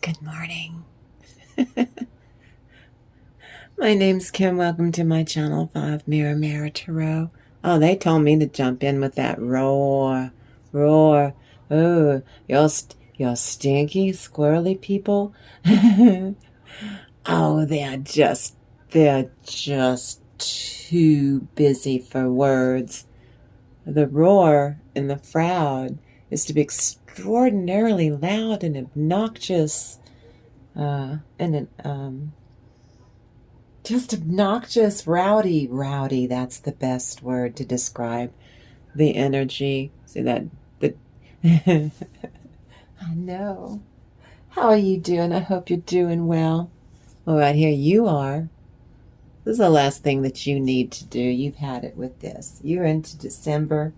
Good morning. My name's Kim. Welcome to my channel 5 Mirror Tarot. Oh, they told me to jump in with that roar. Roar. Oh, y'all stinky, squirrely people. Oh, they're just too busy for words. The roar in the Froud is to be extraordinarily loud and obnoxious. Just obnoxious, rowdy. That's the best word to describe the energy. See that? I know. How are you doing? I hope you're doing well. All right, here you are. This is the last thing that you need to do. You've had it with this. You're into December.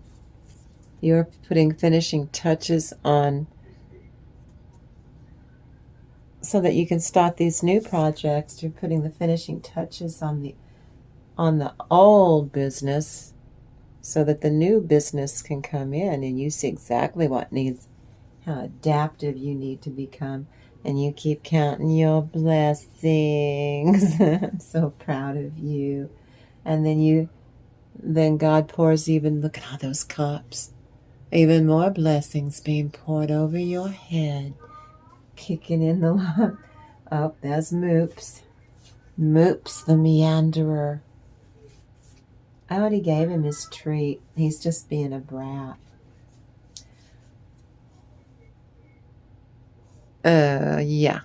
You're putting finishing touches on so that you can start these new projects. You're putting the finishing touches on the old business so that the new business can come in and you see exactly what needs, how adaptive you need to become, and you keep counting your blessings. I'm so proud of you. And then God pours look at all those cups, even more blessings being poured over your head, kicking in the love. Oh, there's Moops the meanderer. I already gave him his treat. He's just being a brat. Yeah.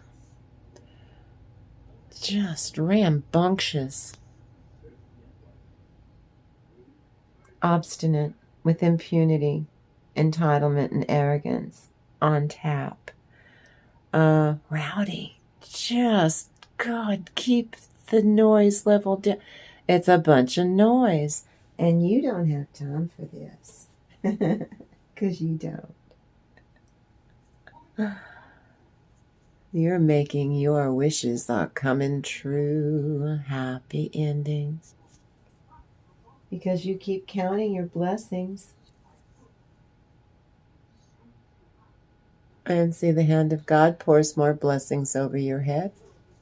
Just rambunctious. Obstinate, with impunity, entitlement, and arrogance. On tap. Rowdy. Just, God, keep the noise level down. It's a bunch of noise. And you don't have time for this. Because you don't. You're making your wishes are coming true. Happy endings. Because you keep counting your blessings. And see, the hand of God pours more blessings over your head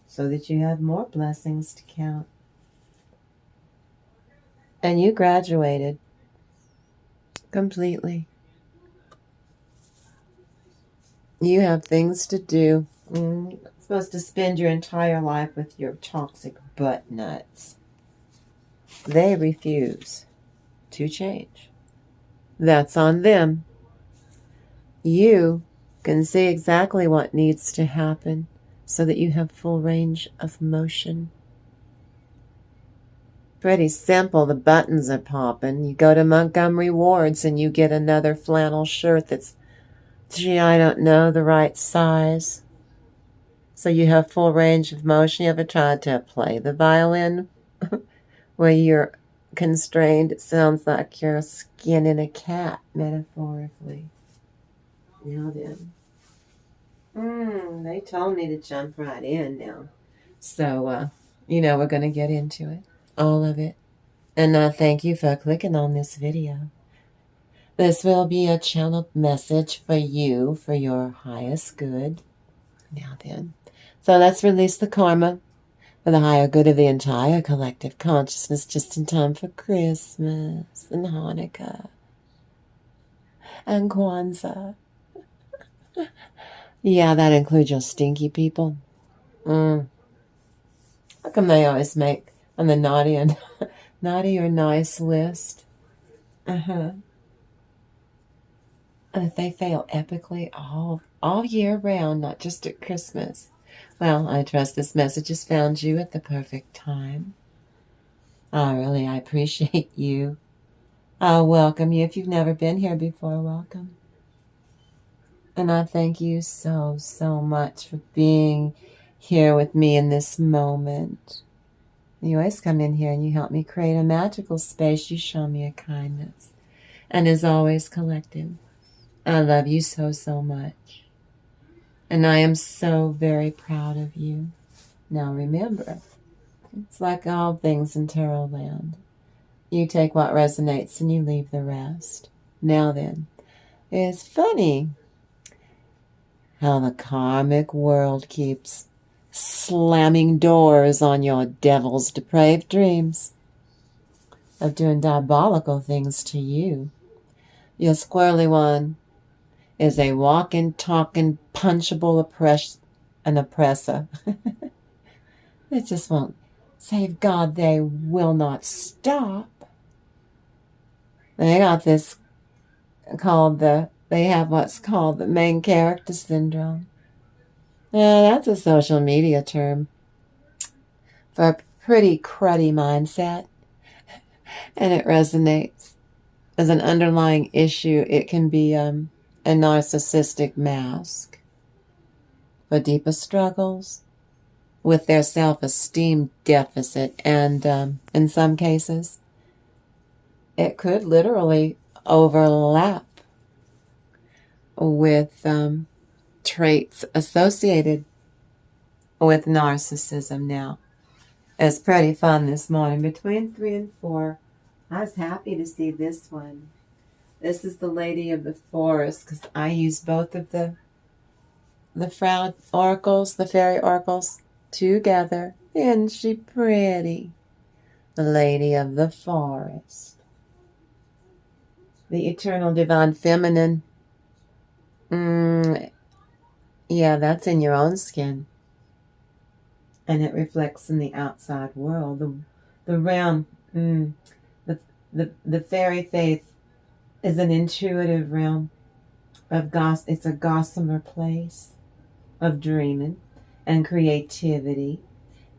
so that you have more blessings to count. And you graduated completely. You have things to do. You're supposed to spend your entire life with your toxic butt nuts. They refuse to change. That's on them. You can see exactly what needs to happen so that you have full range of motion. Pretty simple. The buttons are popping. You go to Montgomery Ward's and you get another flannel shirt that's, gee, I don't know, the right size. So you have full range of motion. You ever tried to play the violin where you're constrained? It sounds like you're skinning a cat, metaphorically. Now then. They told me to jump right in now. So, we're going to get into it. All of it. And thank you for clicking on this video. This will be a channeled message for you, for your highest good. Now then. So let's release the karma for the higher good of the entire collective consciousness just in time for Christmas and Hanukkah and Kwanzaa. Yeah, that includes your stinky people. How come they always make on the naughty or nice list? And if they fail epically all year round, not just at Christmas. Well, I trust this message has found you at the perfect time. I appreciate you. I'll welcome you. If you've never been here before, welcome. And I thank you so, so much for being here with me in this moment. You always come in here and you help me create a magical space. You show me a kindness. And as always, collective, I love you so, so much. And I am so very proud of you. Now remember, it's like all things in tarot land. You take what resonates and you leave the rest. Now then, it's funny. how the karmic world keeps slamming doors on your devil's depraved dreams of doing diabolical things to you. Your squirrely one is a walking, talking, punchable oppressor. They just won't save God. They will not stop. They got this they have what's called the main character syndrome. That's a social media term for a pretty cruddy mindset, and it resonates. As an underlying issue, it can be a narcissistic mask for deeper struggles with their self-esteem deficit, and in some cases, it could literally overlap with traits associated with narcissism. Now, it's pretty fun this morning. Between 3 and 4, I was happy to see this one. This is the Lady of the Forest, because I use both of the Frau oracles, the fairy oracles, together. Isn't she pretty? The Lady of the Forest. The Eternal Divine Feminine. Yeah, that's in your own skin. And it reflects in the outside world. The realm, the fairy faith is an intuitive realm of it's a gossamer place of dreaming and creativity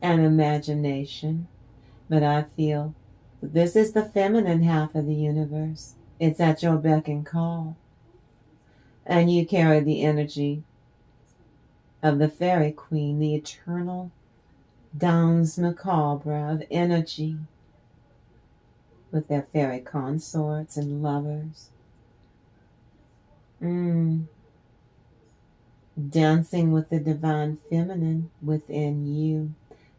and imagination. But I feel that this is the feminine half of the universe. It's at your beck and call. And you carry the energy of the fairy queen, the eternal danse macabre of energy, with their fairy consorts and lovers. Dancing with the divine feminine within you.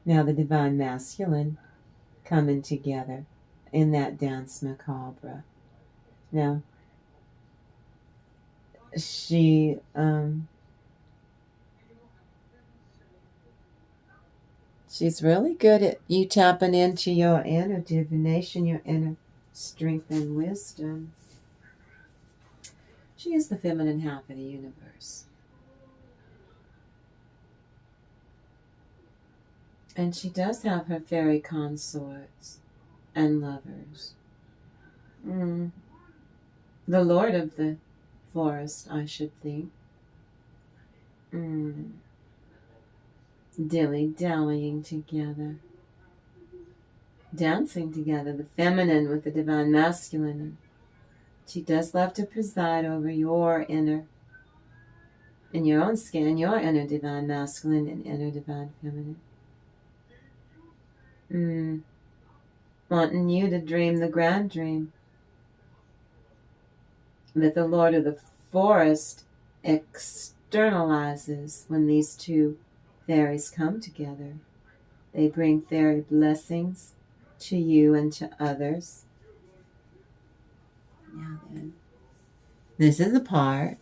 Now the divine masculine coming together in that dance macabre. Now, she's really good at you tapping into your inner divination, your inner strength and wisdom. She is the feminine half of the universe. And she does have her fairy consorts and lovers. The Lord of the Forest, I should think. Dilly-dallying together. Dancing together, the feminine with the divine masculine. She does love to preside over your inner, in your own skin, your inner divine masculine and inner divine feminine. Wanting you to dream the grand dream that the Lord of the Forest externalizes when these two fairies come together. They bring fairy blessings to you and to others. Now then, this is a part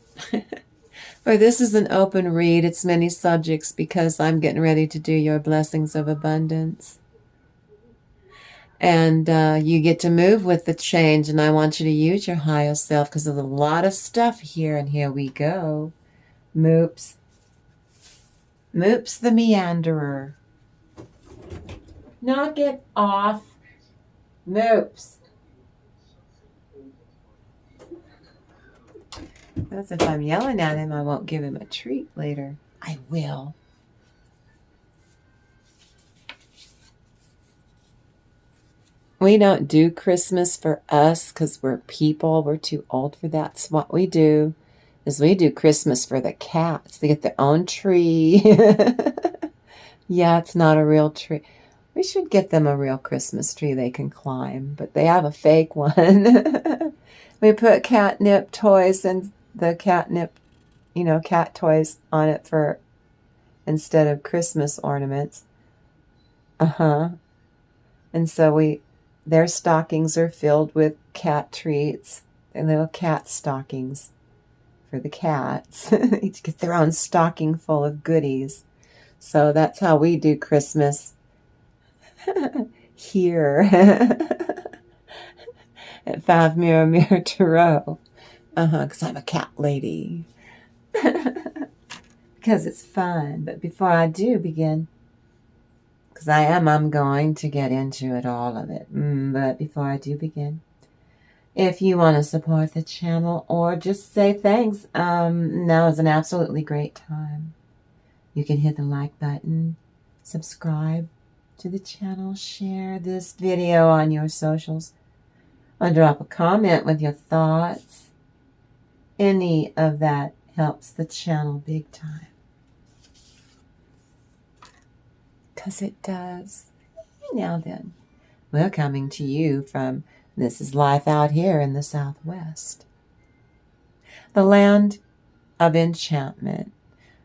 where this is an open read. It's many subjects because I'm getting ready to do your blessings of abundance. And you get to move with the change, and I want you to use your higher self because there's a lot of stuff here, and here we go. Moops the meanderer. Knock it off. Moops. Because if I'm yelling at him, I won't give him a treat later. I will. We don't do Christmas for us because we're people. We're too old for that. That's what we do. Is we do Christmas for the cats. They get their own tree. Yeah, it's not a real tree. We should get them a real Christmas tree they can climb, but they have a fake one. We put catnip toys and the catnip, cat toys on it for instead of Christmas ornaments. And so their stockings are filled with cat treats and little cat stockings for for the cats. Each get their own stocking full of goodies. So that's how we do Christmas here at 5 Mirror Tarot. Because I'm a cat lady. Because it's fun. But before I do begin, because I'm going to get into it, all of it. But before I do begin, if you want to support the channel or just say thanks, now is an absolutely great time. You can hit the like button, subscribe to the channel, share this video on your socials, or drop a comment with your thoughts. Any of that helps the channel big time. Because it does. Now then, we're coming to you from This Is Life Out Here in the Southwest. The land of enchantment.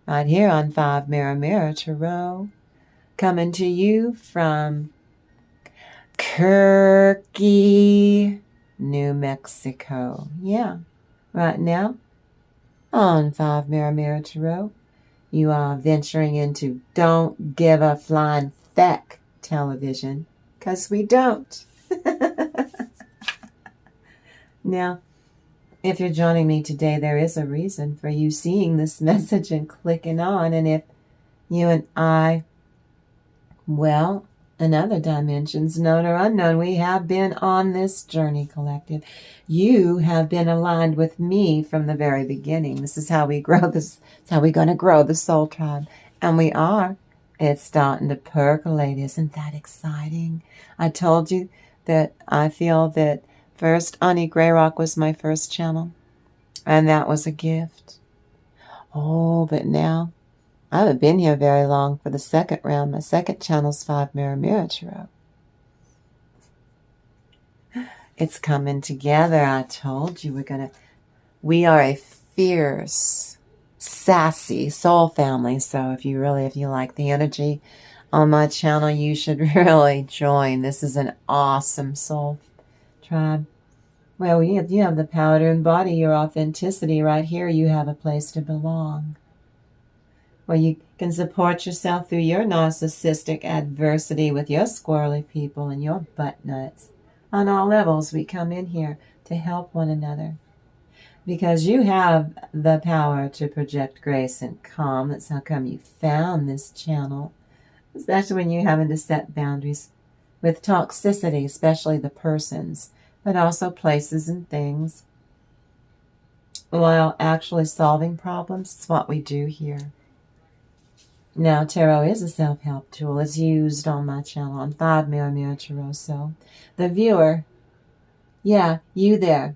Right here on 5 Mirror Tarot. Coming to you from Kirky, New Mexico. Yeah, right now on 5 Mirror Tarot, you are venturing into Don't Give a Flying Feck television, because we don't. Now, if you're joining me today, there is a reason for you seeing this message and clicking on. And if you and I, well, in other dimensions, known or unknown, we have been on this journey collective. You have been aligned with me from the very beginning. This is how we grow this. It's how we're going to grow the soul tribe. And we are. It's starting to percolate. Isn't that exciting? I told you that I feel that first Auntie Grayrock was my first channel. And that was a gift. Oh, but now I haven't been here very long for the second round. My second channel's 5 Mirror Tarot. It's coming together. I told you we are a fierce, sassy soul family. So if you like the energy on my channel, you should really join. This is an awesome soul tribe. Well, you have the power to embody your authenticity right here. You have a place to belong. Where you can support yourself through your narcissistic adversity with your squirrely people and your butt nuts. On all levels, we come in here to help one another. Because you have the power to project grace and calm. That's how come you found this channel. Especially when you're having to set boundaries with toxicity, especially the persons, but also places and things. While actually solving problems, it's what we do here. Now, tarot is a self-help tool. It's used on my channel on 5 Mirror Tarot. So, the viewer, yeah, you there,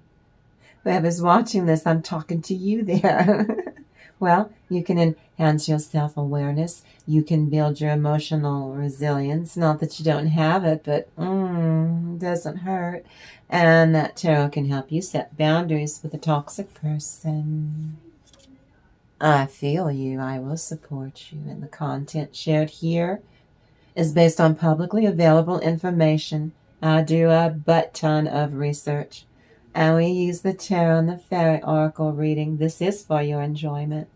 whoever's watching this, I'm talking to you there. Well, you can enhance your self-awareness. You can build your emotional resilience. Not that you don't have it, but it doesn't hurt. And that tarot can help you set boundaries with a toxic person. I feel you. I will support you. And the content shared here is based on publicly available information. I do a butt ton of research. And we use the tarot and the fairy oracle reading. This is for your enjoyment.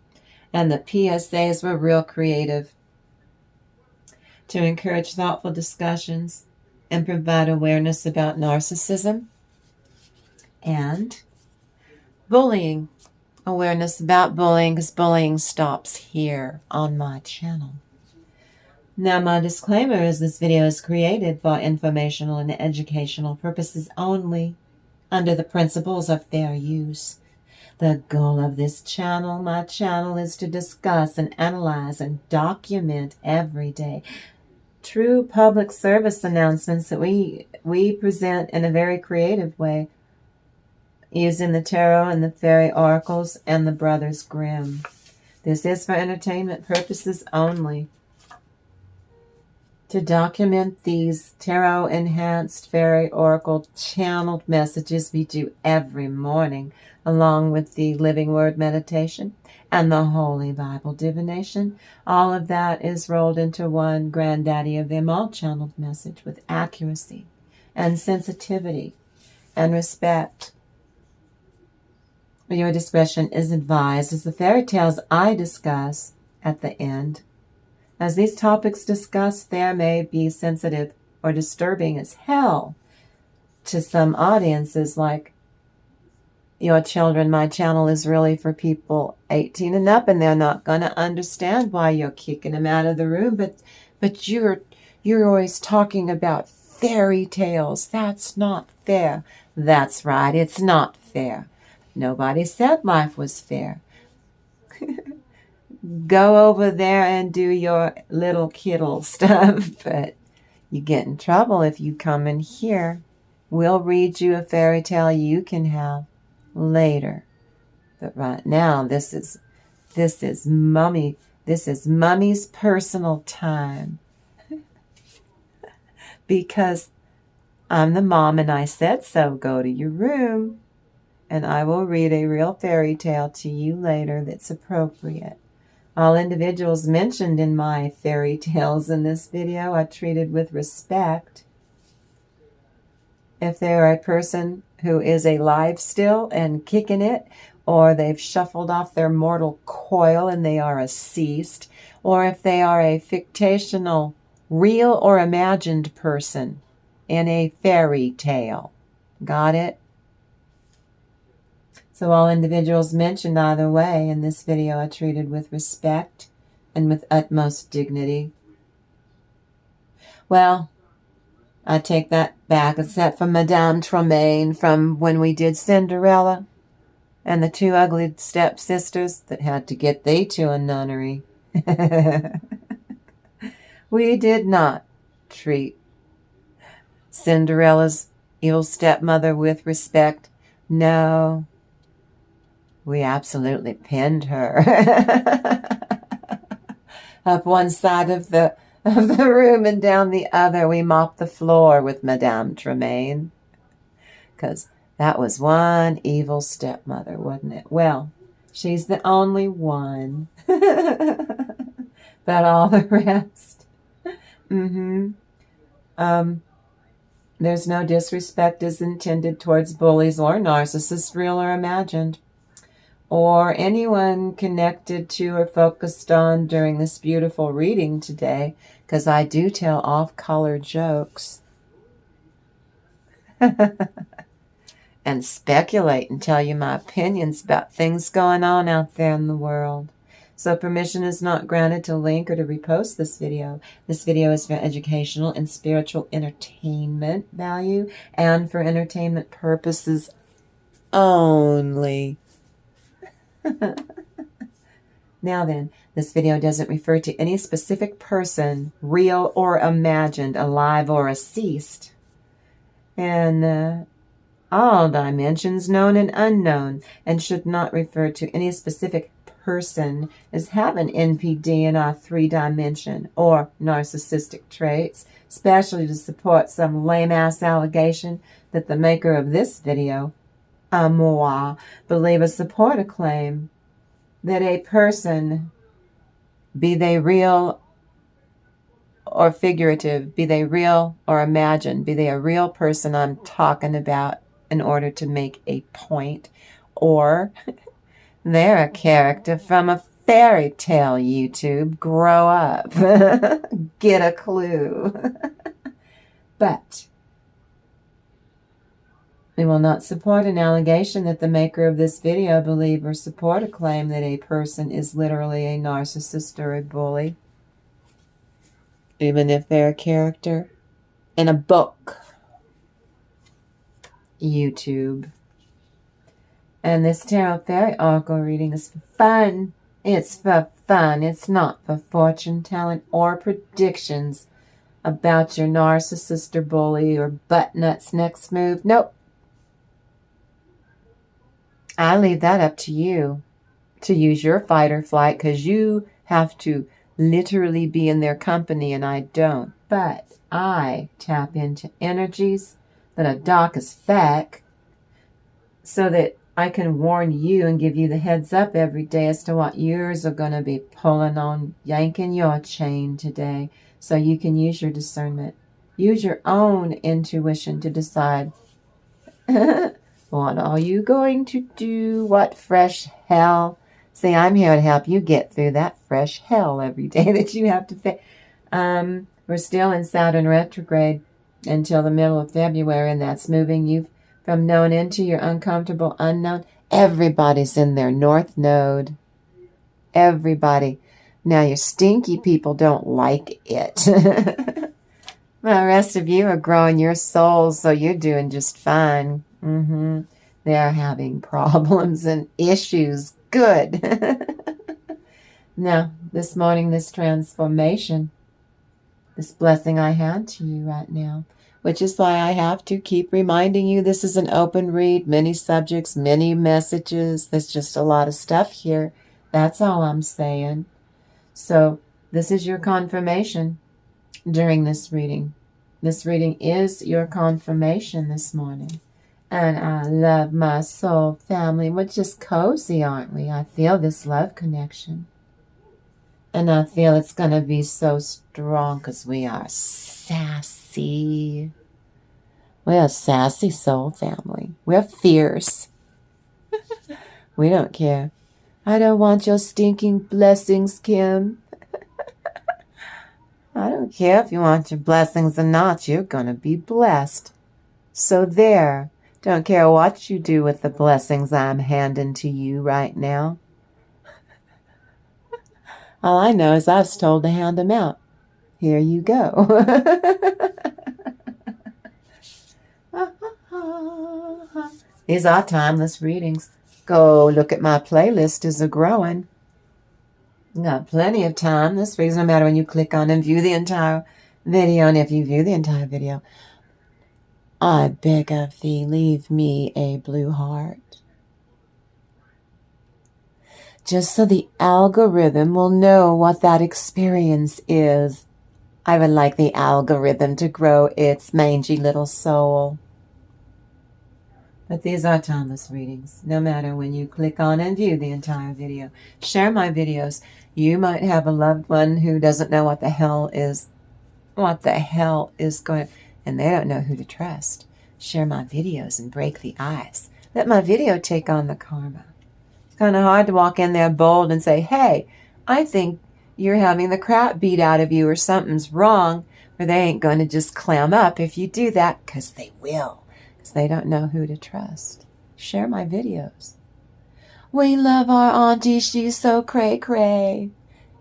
And the PSAs were real creative to encourage thoughtful discussions and provide awareness about narcissism and bullying. Awareness about bullying, because bullying stops here on my channel. Now, my disclaimer is this video is created for informational and educational purposes only, under the principles of fair use. The goal of this channel, my channel, is to discuss and analyze and document every day true public service announcements that we present in a very creative way, using the tarot and the fairy oracles and the Brothers Grimm. This is for entertainment purposes only. To document these tarot-enhanced fairy oracle channeled messages we do every morning, along with the Living Word meditation and the Holy Bible Divination, all of that is rolled into one granddaddy of them all channeled message with accuracy and sensitivity and respect. Your discretion is advised as the fairy tales I discuss at the end. As these topics discussed, there may be sensitive or disturbing as hell to some audiences, like your children. My channel is really for people 18 and up, and they're not going to understand why you're kicking them out of the room. But you're always talking about fairy tales. That's not fair. That's right, it's not fair. Nobody said life was fair. Go over there and do your little kittle stuff, but you get in trouble if you come in here. We'll read you a fairy tale you can have later. But right now, this is Mummy's personal time. Because I'm the mom and I said so. Go to your room and I will read a real fairy tale to you later that's appropriate. All individuals mentioned in my fairy tales in this video are treated with respect. If they're a person who is alive still and kicking it, or they've shuffled off their mortal coil and they are deceased, or if they are a fictional, real or imagined person in a fairy tale. Got it? So all individuals mentioned either way in this video are treated with respect and with utmost dignity. Well, I take that back, except for Madame Tremaine from when we did Cinderella and the two ugly stepsisters that had to get they to a nunnery. We did not treat Cinderella's evil stepmother with respect. No, we absolutely pinned her up one side of the room and down the other. We mopped the floor with Madame Tremaine, because that was one evil stepmother, wasn't it? Well, she's the only one. But all the rest. There's no disrespect is intended towards bullies or narcissists, real or imagined, or anyone connected to or focused on during this beautiful reading today, because I do tell off-color jokes and speculate and tell you my opinions about things going on out there in the world. So permission is not granted to link or to repost this video. This video is for educational and spiritual entertainment value and for entertainment purposes only. Now then, this video doesn't refer to any specific person, real or imagined, alive or deceased, and all dimensions known and unknown, and should not refer to any specific person as having NPD in our 3-dimension or narcissistic traits, especially to support some lame-ass allegation that the maker of this video, moi, believe or support a claim that a person, be they real or figurative, be they real or imagined, be they a real person I'm talking about in order to make a point, or they're a character from a fairy tale, YouTube. Grow up. Get a clue. But we will not support an allegation that the maker of this video believe or support a claim that a person is literally a narcissist or a bully, even if they're a character in a book. YouTube. And this tarot fairy oracle reading is for fun. It's for fun. It's not for fortune telling or predictions about your narcissist or bully or butt nuts next move. Nope. I leave that up to you to use your fight or flight, because you have to literally be in their company and I don't. But I tap into energies that are dark as feck so that I can warn you and give you the heads up every day as to what yours are going to be pulling on, yanking your chain today, so you can use your discernment. Use your own intuition to decide What are you going to do? What fresh hell? See, I'm here to help you get through that fresh hell every day that you have to face. We're still in Saturn retrograde until the middle of February, and that's moving you from known into your uncomfortable unknown. Everybody's in their north node. Everybody. Now, your stinky people don't like it. The rest of you are growing your souls, so you're doing just fine. They're having problems and issues. Good. Now, this morning, this transformation, this blessing I hand to you right now, which is why I have to keep reminding you this is an open read, many subjects, many messages. There's just a lot of stuff here. That's all I'm saying. So this is your confirmation during this reading. This reading is your confirmation this morning. And I love my soul family. We're just cozy, aren't we? I feel this love connection. And I feel it's going to be so strong because we are sassy. We're a sassy soul family. We're fierce. We don't care. I don't want your stinking blessings, Kim. I don't care if you want your blessings or not. You're going to be blessed. So there. Don't care what you do with the blessings I'm handing to you right now. All I know is I was told to hand them out. Here you go. These are timeless readings. Go look at my playlist as they're growing. You got plenty of time. This reason, no matter when you click on and view the entire video, and if you view the entire video, I beg of thee, leave me a blue heart. Just so the algorithm will know what that experience is. I would like the algorithm to grow its mangy little soul. But these are timeless readings, no matter when you click on and view the entire video. Share my videos. You might have a loved one who doesn't know what the hell is going, and they don't know who to trust. Share my videos and break the ice. Let my video take on the karma. It's kind of hard to walk in there bold and say, hey, I think you're having the crap beat out of you or something's wrong, or they ain't going to just clam up if you do that, because they will, because they don't know who to trust. Share my videos. We love our auntie. She's so cray-cray.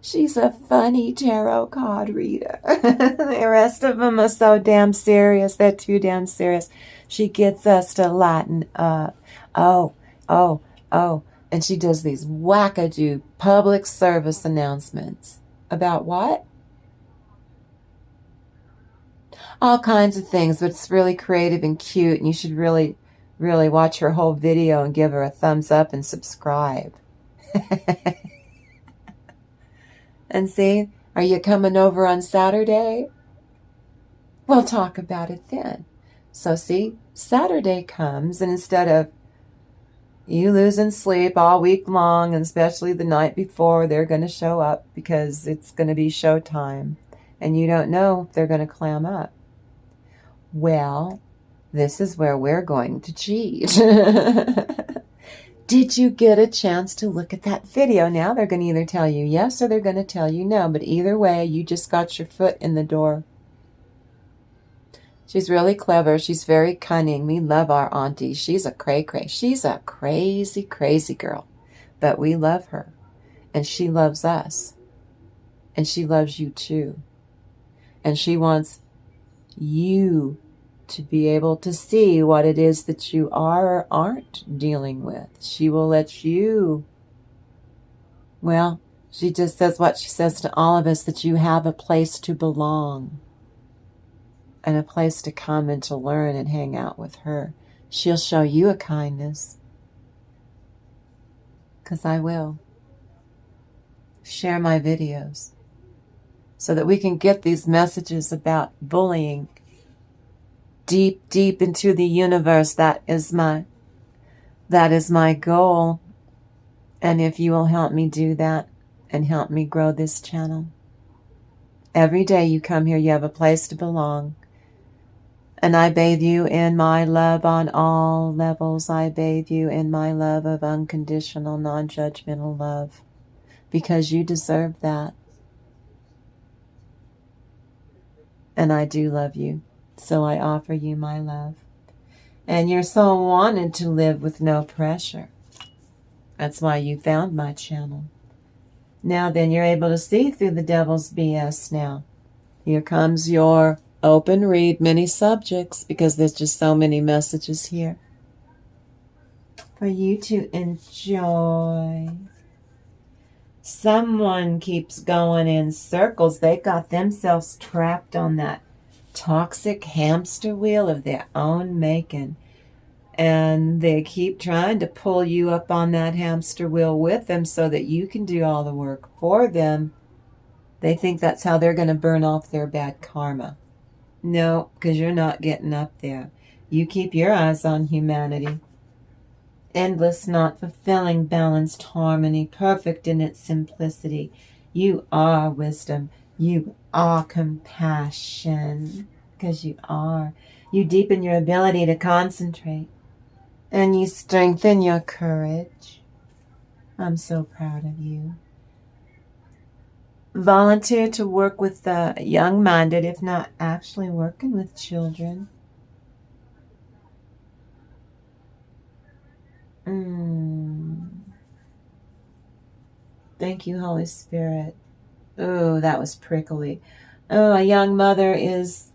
She's a funny tarot card reader. The rest of them are so damn serious. They're too damn serious. She gets us to lighten up. Oh. And she does these wackadoo public service announcements. About what? All kinds of things, but it's really creative and cute, and you should really, really watch her whole video and give her a thumbs up and subscribe. And see, are you coming over on Saturday? We'll talk about it then. So see, Saturday comes, and instead of you losing sleep all week long, and especially the night before, they're going to show up because it's going to be showtime, and you don't know if they're going to clam up. Well, this is where we're going to cheat. Did you get a chance to look at that video? Now they're going to either tell you yes or they're going to tell you no. But either way, you just got your foot in the door. She's really clever. She's very cunning. We love our auntie. She's a cray-cray. She's a crazy, crazy girl. But we love her. And she loves us. And she loves you too. And she wants you to be able to see what it is that you are or aren't dealing with. She will let you, well, she just says what she says to all of us, that you have a place to belong and a place to come and to learn and hang out with her. She'll show you a kindness, because I will. Share my videos so that we can get these messages about bullying deep, deep into the universe. That is my goal. And if you will help me do that and help me grow this channel, every day you come here, you have a place to belong. And I bathe you in my love on all levels. I bathe you in my love of unconditional, non-judgmental love, because you deserve that. And I do love you, so I offer you my love. And your soul wanted to live with no pressure. That's why you found my channel. Now then, you're able to see through the devil's BS now. Here comes your open read many subjects, because there's just so many messages here for you to enjoy. Someone keeps going in circles. They got themselves trapped on that toxic hamster wheel of their own making. And they keep trying to pull you up on that hamster wheel with them so that you can do all the work for them. They think that's how they're going to burn off their bad karma. No, because you're not getting up there. You keep your eyes on humanity. Endless, not fulfilling, balanced harmony, perfect in its simplicity. You are wisdom. You are compassion, because you are. You deepen your ability to concentrate, and you strengthen your courage. I'm so proud of you. Volunteer to work with the young-minded, if not actually working with children. Thank you, Holy Spirit. Oh, that was prickly. Oh, a young mother is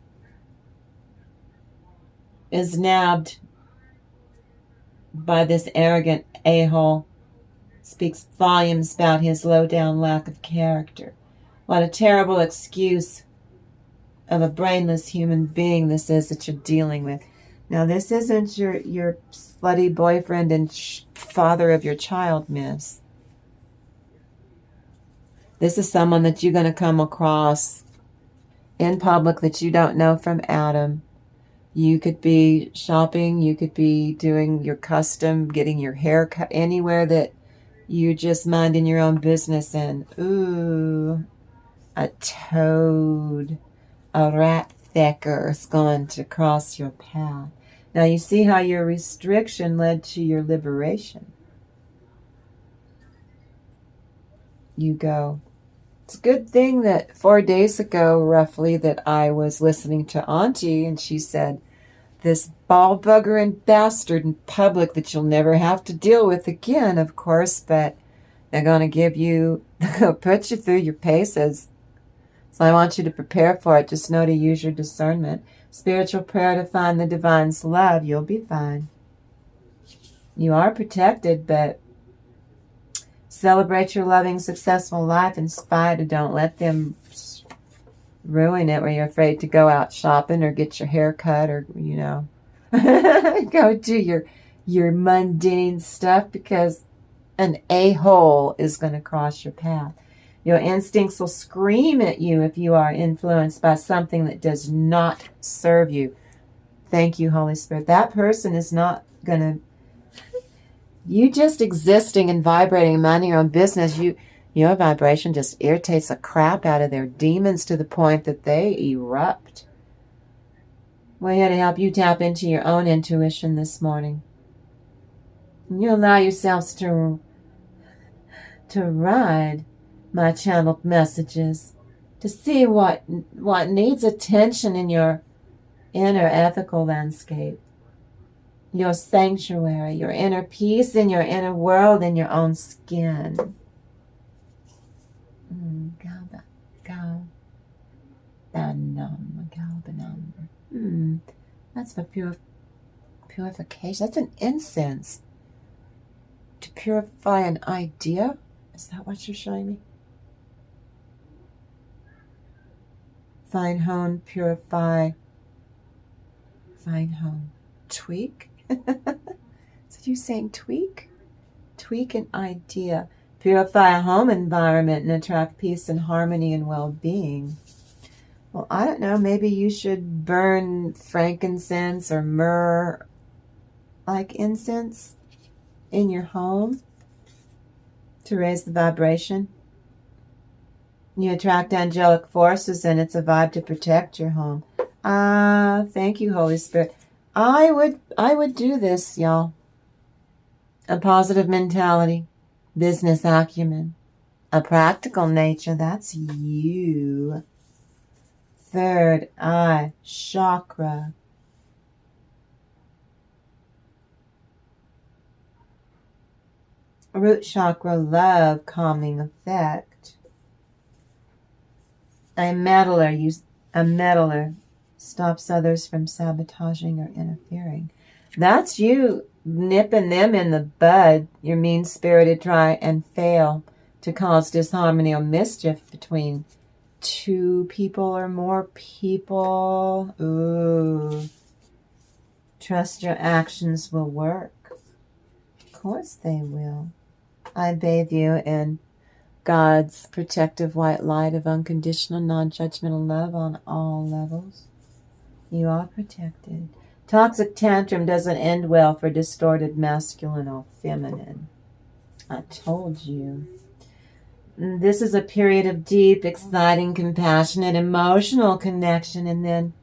nabbed by this arrogant a-hole. Speaks volumes about his low-down lack of character. What a terrible excuse of a brainless human being this is that you're dealing with. Now, this isn't your slutty boyfriend and father of your child, miss. This is someone that you're going to come across in public that you don't know from Adam. You could be shopping. You could be doing your custom, getting your hair cut, anywhere that you're just minding your own business in. Ooh, a toad, a rat thicker is going to cross your path. Now you see how your restriction led to your liberation. You go. It's a good thing that 4 days ago, roughly, that I was listening to Auntie, and she said, this ball bugger and bastard in public that you'll never have to deal with again, of course, but they're going to give you, they'll put you through your paces. So I want you to prepare for it. Just know to use your discernment. Spiritual prayer to find the divine's love. You'll be fine. You are protected, but celebrate your loving, successful life in spite of, don't let them ruin it where you're afraid to go out shopping or get your hair cut or, you know, go do your mundane stuff, because an a-hole is going to cross your path. Your instincts will scream at you if you are influenced by something that does not serve you. Thank you, Holy Spirit. That person is not going to... You just existing and vibrating and minding your own business, your vibration just irritates the crap out of their demons to the point that they erupt. We're here to help you tap into your own intuition this morning. And you allow yourselves to ride my channeled messages, to see what needs attention in your inner ethical landscape, your sanctuary, your inner peace in your inner world, in your own skin. That's for purification. That's an incense. To purify an idea? Is that what you're showing me? Fine hone, purify. Fine hone. Tweak? So you saying tweak? Tweak an idea. Purify a home environment and attract peace and harmony and well-being. Well, I don't know. Maybe you should burn frankincense or myrrh, like incense, in your home to raise the vibration. You attract angelic forces, and it's a vibe to protect your home. Thank you, Holy Spirit. I would do this, y'all. A positive mentality, business acumen, a practical nature. That's you. Third eye chakra. Root chakra, love, calming effect. A meddler stops others from sabotaging or interfering. That's you nipping them in the bud. You're mean-spirited, try and fail to cause disharmony or mischief between two people or more people. Ooh. Trust your actions will work. Of course they will. I bathe you in God's protective white light of unconditional, non-judgmental love on all levels. You are protected. Toxic tantrum doesn't end well for distorted masculine or feminine. I told you. This is a period of deep, exciting, compassionate, emotional connection, and then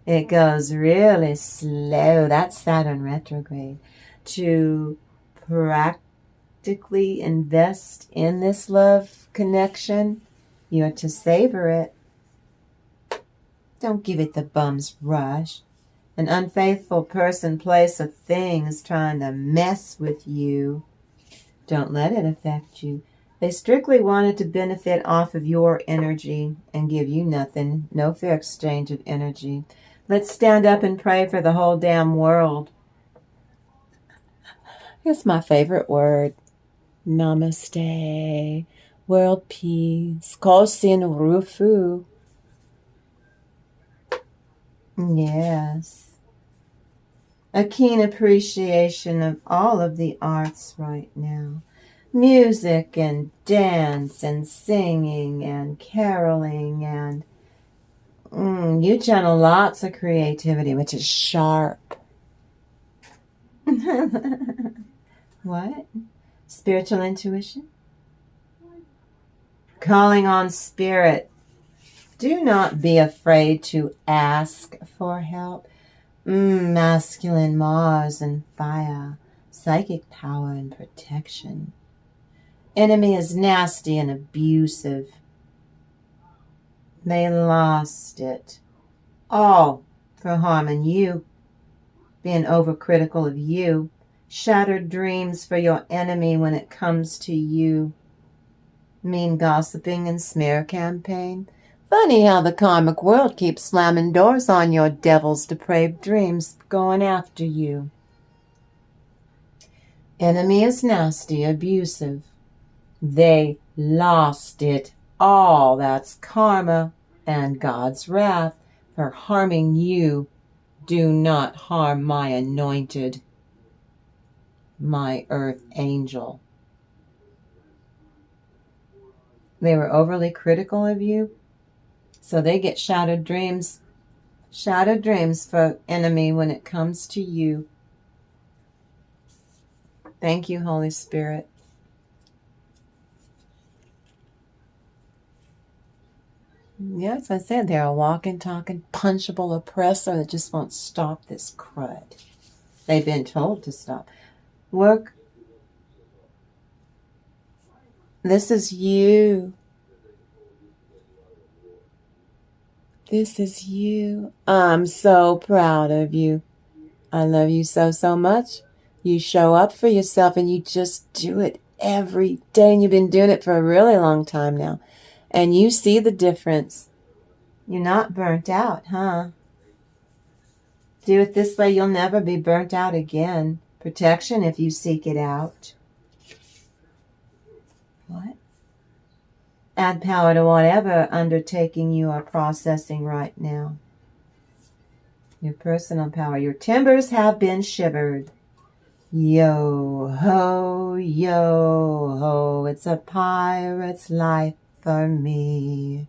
it goes really slow. That's Saturn retrograde. To practically invest in this love connection, you're to savor it. Don't give it the bum's rush. An unfaithful person, place, or thing is trying to mess with you. Don't let it affect you. They strictly wanted to benefit off of your energy and give you nothing. No fair exchange of energy. Let's stand up and pray for the whole damn world. It's my favorite word. Namaste. World peace. Kosin Rufu. Yes. A keen appreciation of all of the arts right now. Music and dance and singing and caroling and you channel lots of creativity, which is sharp. What? Spiritual intuition? Calling on spirit. Do not be afraid to ask for help. Masculine Mars and fire. Psychic power and protection. Enemy is nasty and abusive. They lost it all for harming you, being overcritical of you, shattered dreams for your enemy when it comes to you, mean gossiping and smear campaign. Funny how the karmic world keeps slamming doors on your devil's depraved dreams going after you. Enemy is nasty, abusive. They lost it all. That's karma and God's wrath for harming you. Do not harm my anointed, my earth angel. They were overly critical of you, so they get shattered dreams for enemy when it comes to you. Thank you, Holy Spirit. Yes, I said they're a walking, talking, punchable oppressor that just won't stop this crud. They've been told to stop. Work. This is you. This is you. I'm so proud of you. I love you so, so much. You show up for yourself and you just do it every day. And you've been doing it for a really long time now. And you see the difference. You're not burnt out, huh? Do it this way, you'll never be burnt out again. Protection if you seek it out. What? Add power to whatever undertaking you are processing right now. Your personal power. Your timbers have been shivered. Yo ho, yo ho. It's a pirate's life for me.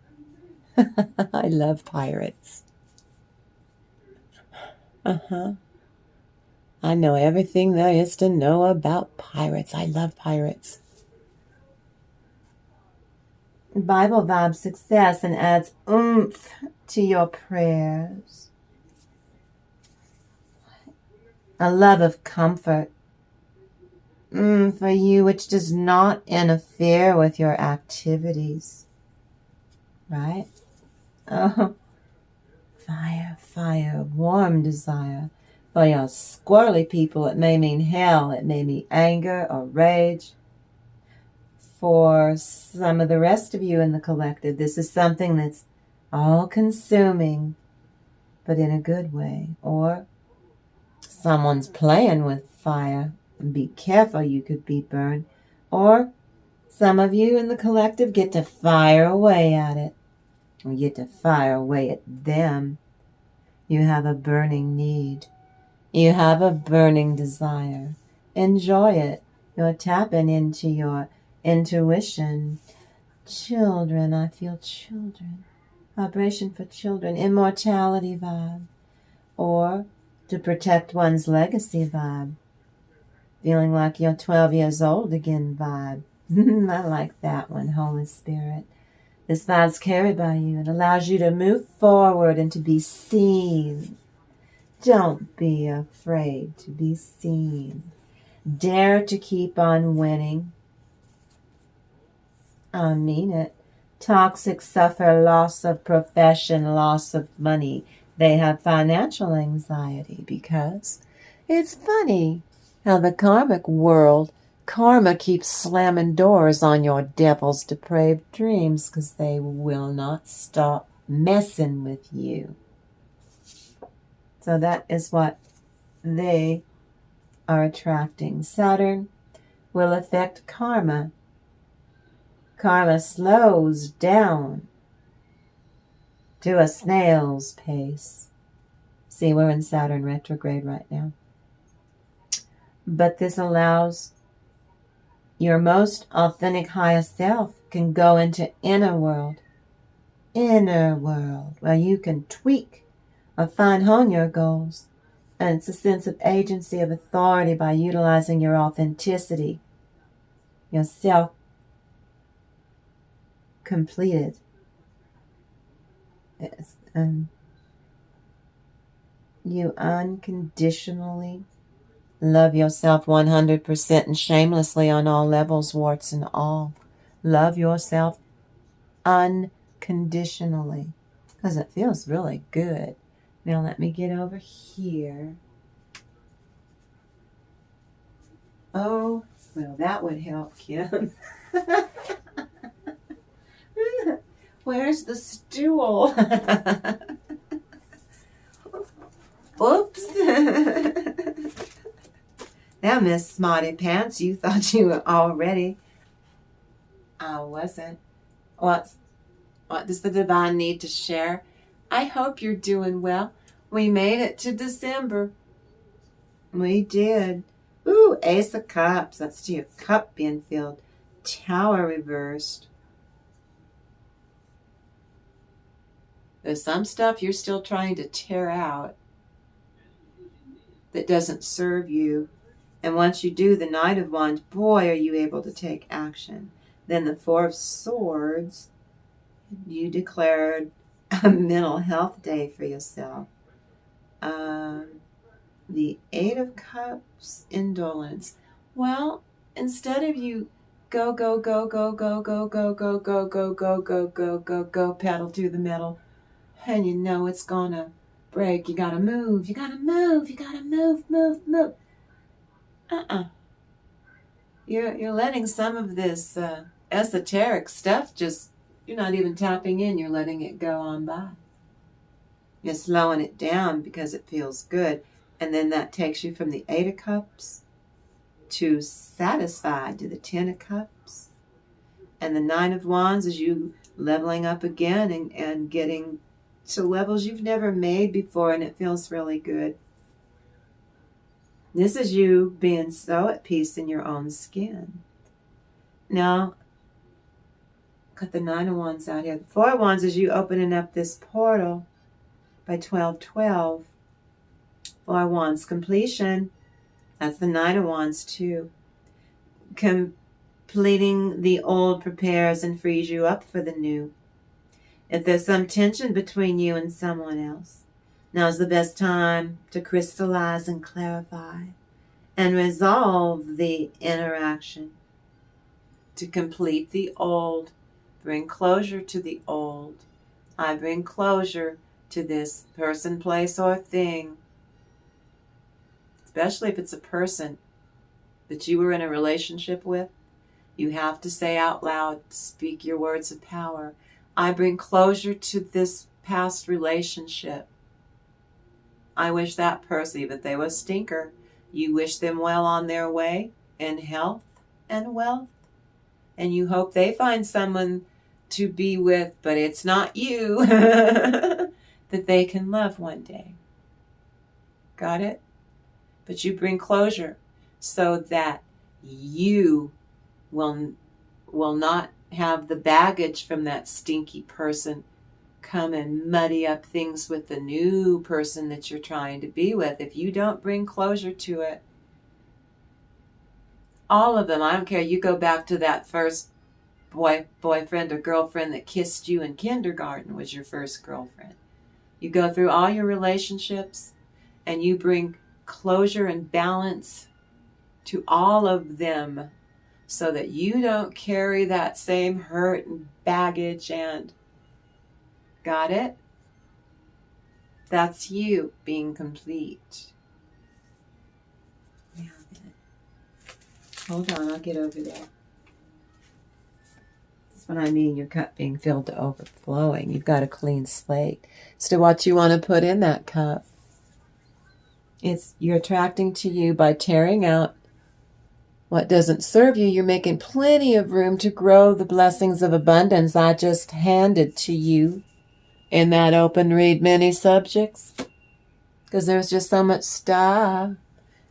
I love pirates. I know everything there is to know about pirates. I love pirates. Bible vibes success and adds oomph to your prayers. A love of comfort for you, which does not interfere with your activities. Right? Oh, fire, fire, warm desire. For your squirrely people, it may mean hell. It may mean anger or rage. For some of the rest of you in the collective, this is something that's all-consuming, but in a good way. Or someone's playing with fire. Be careful, you could be burned. Or some of you in the collective get to fire away at it. Or you get to fire away at them. You have a burning need. You have a burning desire. Enjoy it. You're tapping into your intuition. Children, I feel children. Vibration for children. Immortality vibe. Or to protect one's legacy vibe. Feeling like you're 12 years old again vibe. I like that one, Holy Spirit. This vibe's carried by you. It allows you to move forward and to be seen. Don't be afraid to be seen. Dare to keep on winning. I mean it. Toxic suffer loss of profession, loss of money. They have financial anxiety because it's funny how the karmic world, karma keeps slamming doors on your devil's depraved dreams because they will not stop messing with you. So that is what they are attracting. Saturn will affect karma. Karma slows down to a snail's pace. See, we're in Saturn retrograde right now. But this allows your most authentic highest self can go into inner world, where you can tweak or fine-hone your goals. And it's a sense of agency, of authority by utilizing your authenticity, your self-completed. Yes. You unconditionally love yourself 100% and shamelessly on all levels, warts and all. Love yourself unconditionally because it feels really good. Now let me get over here. Oh, well, that would help, Kim. Where's the stool? Oops. Now, Miss Smarty Pants, you thought you were all ready. I wasn't. What does the divine need to share? I hope you're doing well. We made it to December. We did. Ooh, Ace of Cups. That's to your cup being filled. Tower reversed. There's some stuff you're still trying to tear out that doesn't serve you. And once you do the Knight of Wands, boy, are you able to take action. Then the Four of Swords, you declared a mental health day for yourself. The Eight of Cups, indolence. Well, instead of you go, pedal to the metal, and you know it's gonna break, you gotta move, move. You're letting some of this esoteric stuff you're not even tapping in, you're letting it go on by. You're slowing it down because it feels good. And then that takes you from the Eight of Cups to satisfied to the Ten of Cups. And the Nine of Wands is you leveling up again and getting to levels you've never made before, and it feels really good. This is you being so at peace in your own skin. Now, cut the Nine of Wands out here. The Four of Wands is you opening up this portal by 12:12. Four of Wands completion. That's the Nine of Wands too. Completing the old prepares and frees you up for the new. If there's some tension between you and someone else, now's the best time to crystallize and clarify and resolve the interaction, to complete the old, bring closure to the old. I bring closure to this person, place, or thing, especially if it's a person that you were in a relationship with. You have to say out loud, speak your words of power. I bring closure to this past relationship. I wish that person, even if they were a stinker, you wish them well on their way in health and wealth. And you hope they find someone to be with, but it's not you, that they can love one day. Got it? But you bring closure so that you will not have the baggage from that stinky person come and muddy up things with the new person that you're trying to be with. If you don't bring closure to it, all of them, I don't care, you go back to that first boyfriend or girlfriend that kissed you in kindergarten was your first girlfriend. You go through all your relationships and you bring closure and balance to all of them so that you don't carry that same hurt and baggage. And got it? That's you being complete. Now then, hold on, I'll get over there. That's what I mean, your cup being filled to overflowing. You've got a clean slate as to what you want to put in that cup. You're attracting to you by tearing out what doesn't serve you. You're making plenty of room to grow the blessings of abundance I just handed to you in that open read mini subjects. Because there's just so much stuff.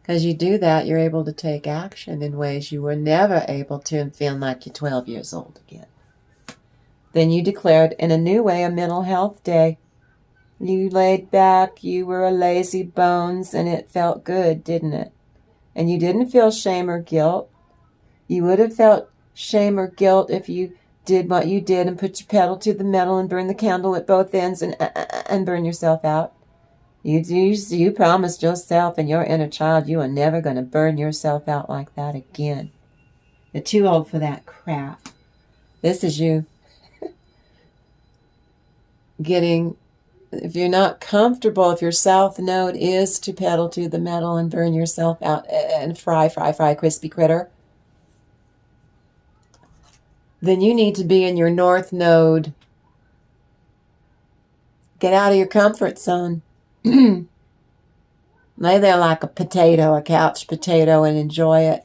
Because you do that, you're able to take action in ways you were never able to and feel like you're 12 years old again. Then you declared in a new way a mental health day. You laid back, you were a lazy bones, and it felt good, didn't it? And you didn't feel shame or guilt. You would have felt shame or guilt if you did what you did and put your pedal to the metal and burn the candle at both ends and burn yourself out. You promised yourself and your inner child you are never going to burn yourself out like that again. You're too old for that crap. This is you getting... If you're not comfortable, if your south node is to pedal to the metal and burn yourself out and fry, crispy critter, then you need to be in your north node. Get out of your comfort zone. Lay there like a potato, a couch potato, and enjoy it.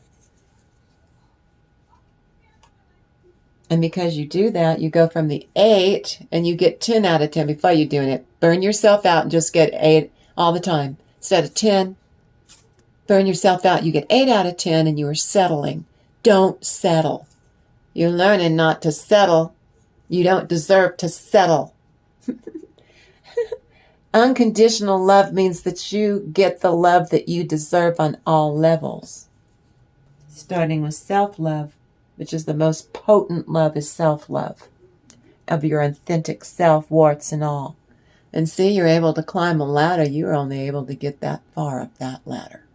And because you do that, you go from the 8 and you get 10 out of 10 before you're doing it. Burn yourself out and just get 8 all the time. Instead of 10, burn yourself out. You get 8 out of 10 and you are settling. Don't settle. You're learning not to settle. You don't deserve to settle. Unconditional love means that you get the love that you deserve on all levels. Starting with self-love, which is the most potent love, is self-love of your authentic self, warts and all. And see, you're able to climb a ladder. You're only able to get that far up that ladder.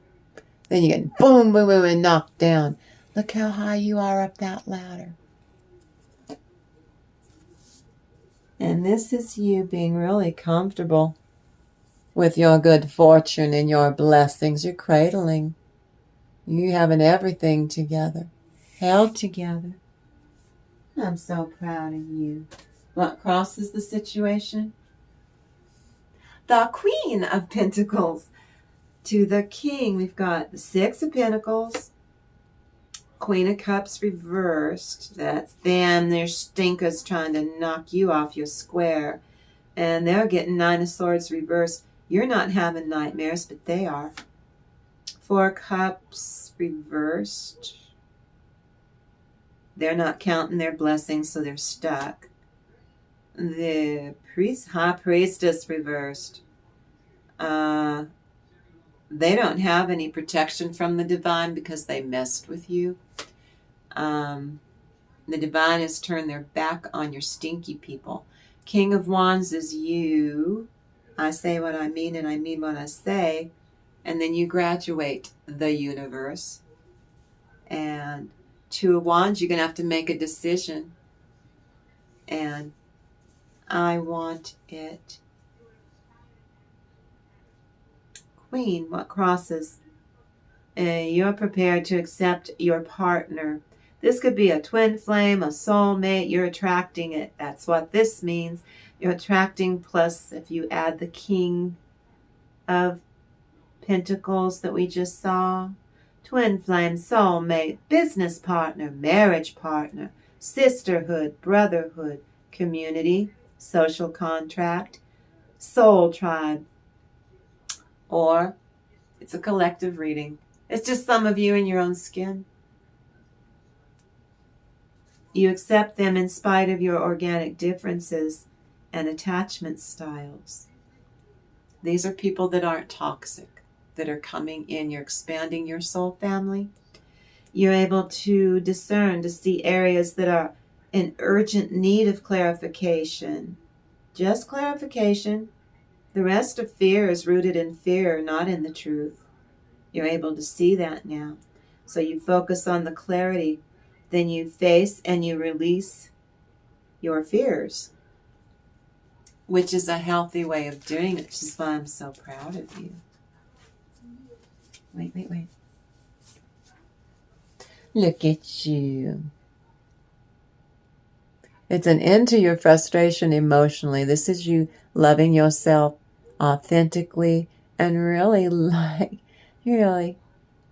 Then you get boom, boom, boom, and knocked down. Look how high you are up that ladder. And this is you being really comfortable with your good fortune and your blessings. You're cradling. You having everything together. Held together. I'm so proud of you. What crosses the situation? The Queen of Pentacles to the King. We've got the 6 of Pentacles, Queen of Cups reversed. That's them. They're stinkers trying to knock you off your square. And they're getting 9 of Swords reversed. You're not having nightmares, but they are. 4 Cups reversed. They're not counting their blessings, so they're stuck. The High Priestess reversed. They don't have any protection from the divine because they messed with you. The divine has turned their back on your stinky people. King of Wands is you. I say what I mean and I mean what I say. And then you graduate the universe. And Two of Wands, you're going to have to make a decision. And I want it. Queen, what crosses? You're prepared to accept your partner. This could be a twin flame, a soulmate. You're attracting it. That's what this means. You're attracting, plus if you add the King of Pentacles that we just saw, twin flame, soulmate, business partner, marriage partner, sisterhood, brotherhood, community, social contract, soul tribe, or it's a collective reading. It's just some of you in your own skin. You accept them in spite of your organic differences and attachment styles. These are people that aren't toxic, that are coming in. You're expanding your soul family. You're able to discern, to see areas that are in urgent need of clarification. Just clarification. The rest of fear is rooted in fear, not in the truth. You're able to see that now. So you focus on the clarity. Then you face and you release your fears, which is a healthy way of doing it, which is why I'm so proud of you. Wait. Look at you. It's an end to your frustration emotionally. This is you loving yourself authentically and really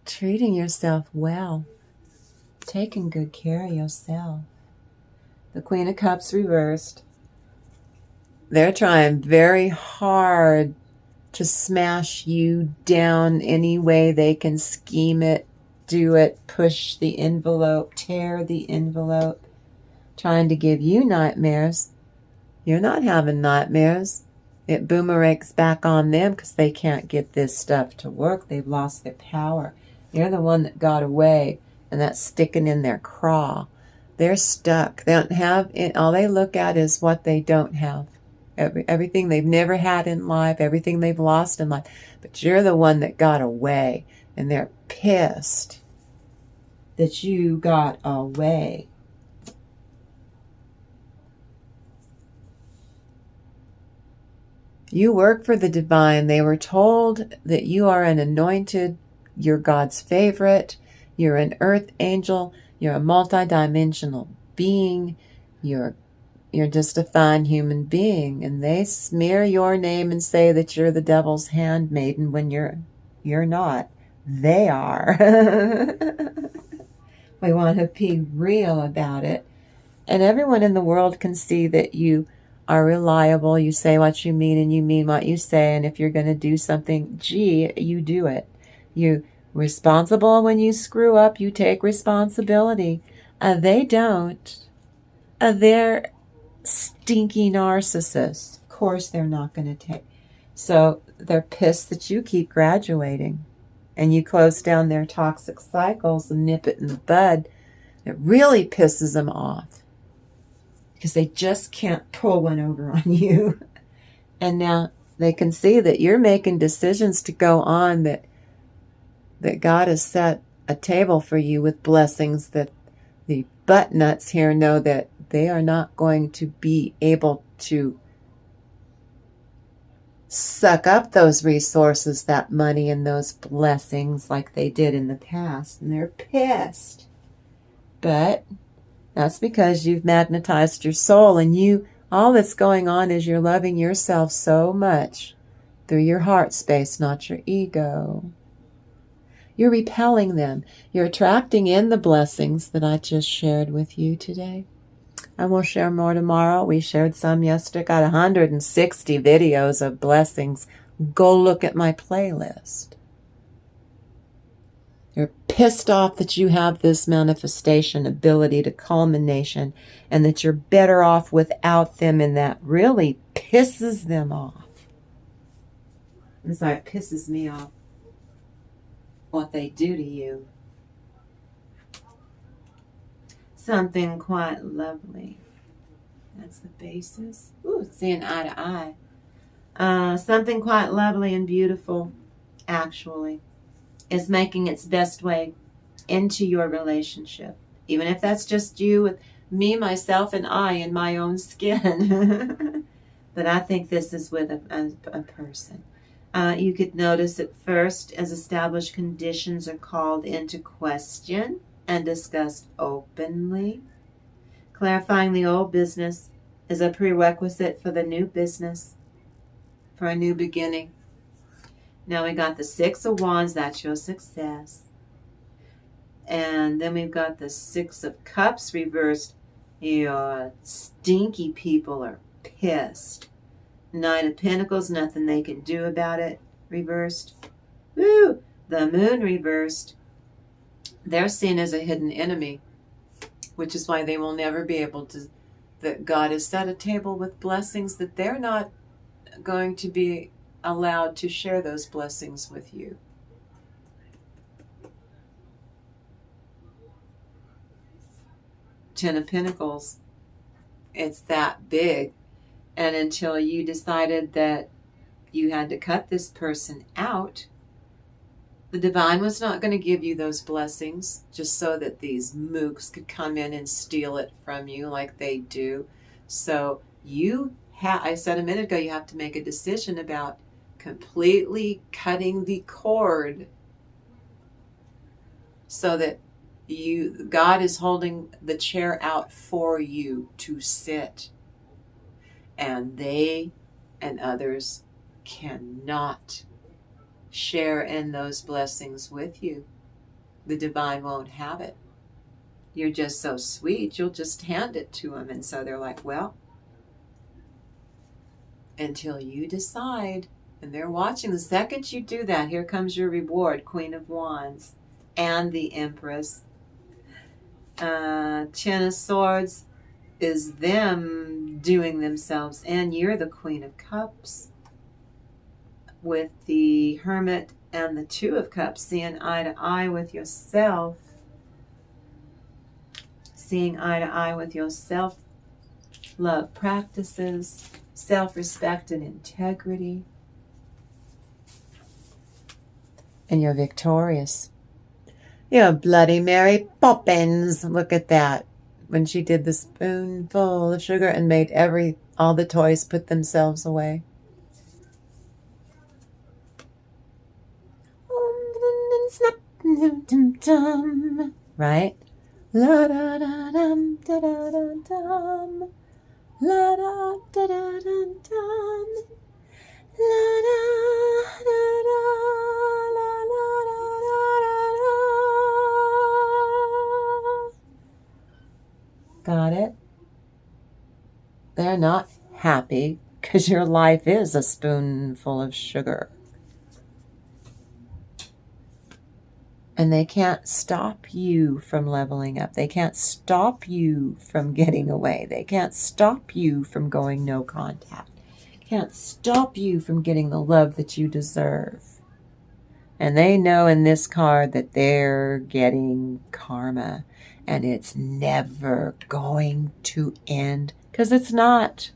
treating yourself well. Taking good care of yourself. The Queen of Cups reversed. They're trying very hard to smash you down any way they can scheme it, do it, push the envelope, tear the envelope, trying to give you nightmares. You're not having nightmares. It boomerangs back on them because they can't get this stuff to work. They've lost their power. You're the one that got away, and that's sticking in their craw. They're stuck. They don't have it. All they look at is what they don't have. Everything they've never had in life, everything they've lost in life. But you're the one that got away, and they're pissed that you got away. You work for the divine. They were told that you are an anointed, you're God's favorite, you're an earth angel, you're a multidimensional being, you're just a fine human being, and they smear your name and say that you're the devil's handmaiden when you're not. They are. We want to be real about it. And everyone in the world can see that you are reliable. You say what you mean and you mean what you say. And if you're going to do something, you do it. You're responsible when you screw up. You take responsibility. They don't. They're stinky narcissists. Of course they're not going to take. So they're pissed that you keep graduating and you close down their toxic cycles and nip it in the bud. It really pisses them off because they just can't pull one over on you. And now they can see that you're making decisions to go on, that God has set a table for you with blessings, that the butt nuts here know that they are not going to be able to suck up those resources, that money and those blessings like they did in the past. And they're pissed. But that's because you've magnetized your soul, and all that's going on is you're loving yourself so much through your heart space, not your ego. You're repelling them. You're attracting in the blessings that I just shared with you today. And we'll share more tomorrow. We shared some yesterday. Got 160 videos of blessings. Go look at my playlist. You're pissed off that you have this manifestation ability to culmination and that you're better off without them, and that really pisses them off. It's like it pisses me off what they do to you. Something quite lovely. That's the basis. Ooh, seeing eye to eye. Something quite lovely and beautiful, actually, is making its best way into your relationship. Even if that's just you with me, myself, and I in my own skin. But I think this is with a person. You could notice at first, as established conditions are called into question and discussed openly. Clarifying the old business is a prerequisite for the new business, for a new beginning. Now we got the Six of Wands, that's your success. And then we've got the Six of Cups reversed. Your stinky people are pissed. Nine of Pentacles, nothing they can do about it, reversed. Woo! The Moon reversed. They're seen as a hidden enemy, which is why they will never be able to, that God has set a table with blessings that they're not going to be allowed to share those blessings with you. Ten of Pentacles. It's that big. And until you decided that you had to cut this person out, the divine was not going to give you those blessings just so that these mooks could come in and steal it from you like they do. So I said a minute ago, you have to make a decision about completely cutting the cord so that God is holding the chair out for you to sit. And they and others cannot share in those blessings with you. The divine won't have it. You're just so sweet, you'll just hand it to them. And so they're like, well, until you decide. And they're watching. The second you do that, here comes your reward, Queen of Wands and the Empress. Ten of Swords is them doing themselves, and you're the Queen of Cups with the Hermit and the Two of Cups, seeing eye to eye with yourself. Seeing eye to eye with your self-love practices, self-respect and integrity. And you're victorious. You're Bloody Mary Poppins. Look at that. When she did the spoonful of sugar and made all the toys put themselves away. Right? La da da dum da da da dum. La da da da dum dum. La da da da la la da da da. Got it? They're not happy because your life is a spoonful of sugar. And they can't stop you from leveling up. They can't stop you from getting away. They can't stop you from going no contact. Can't stop you from getting the love that you deserve. And they know in this card that they're getting karma. And it's never going to end. Because it's not.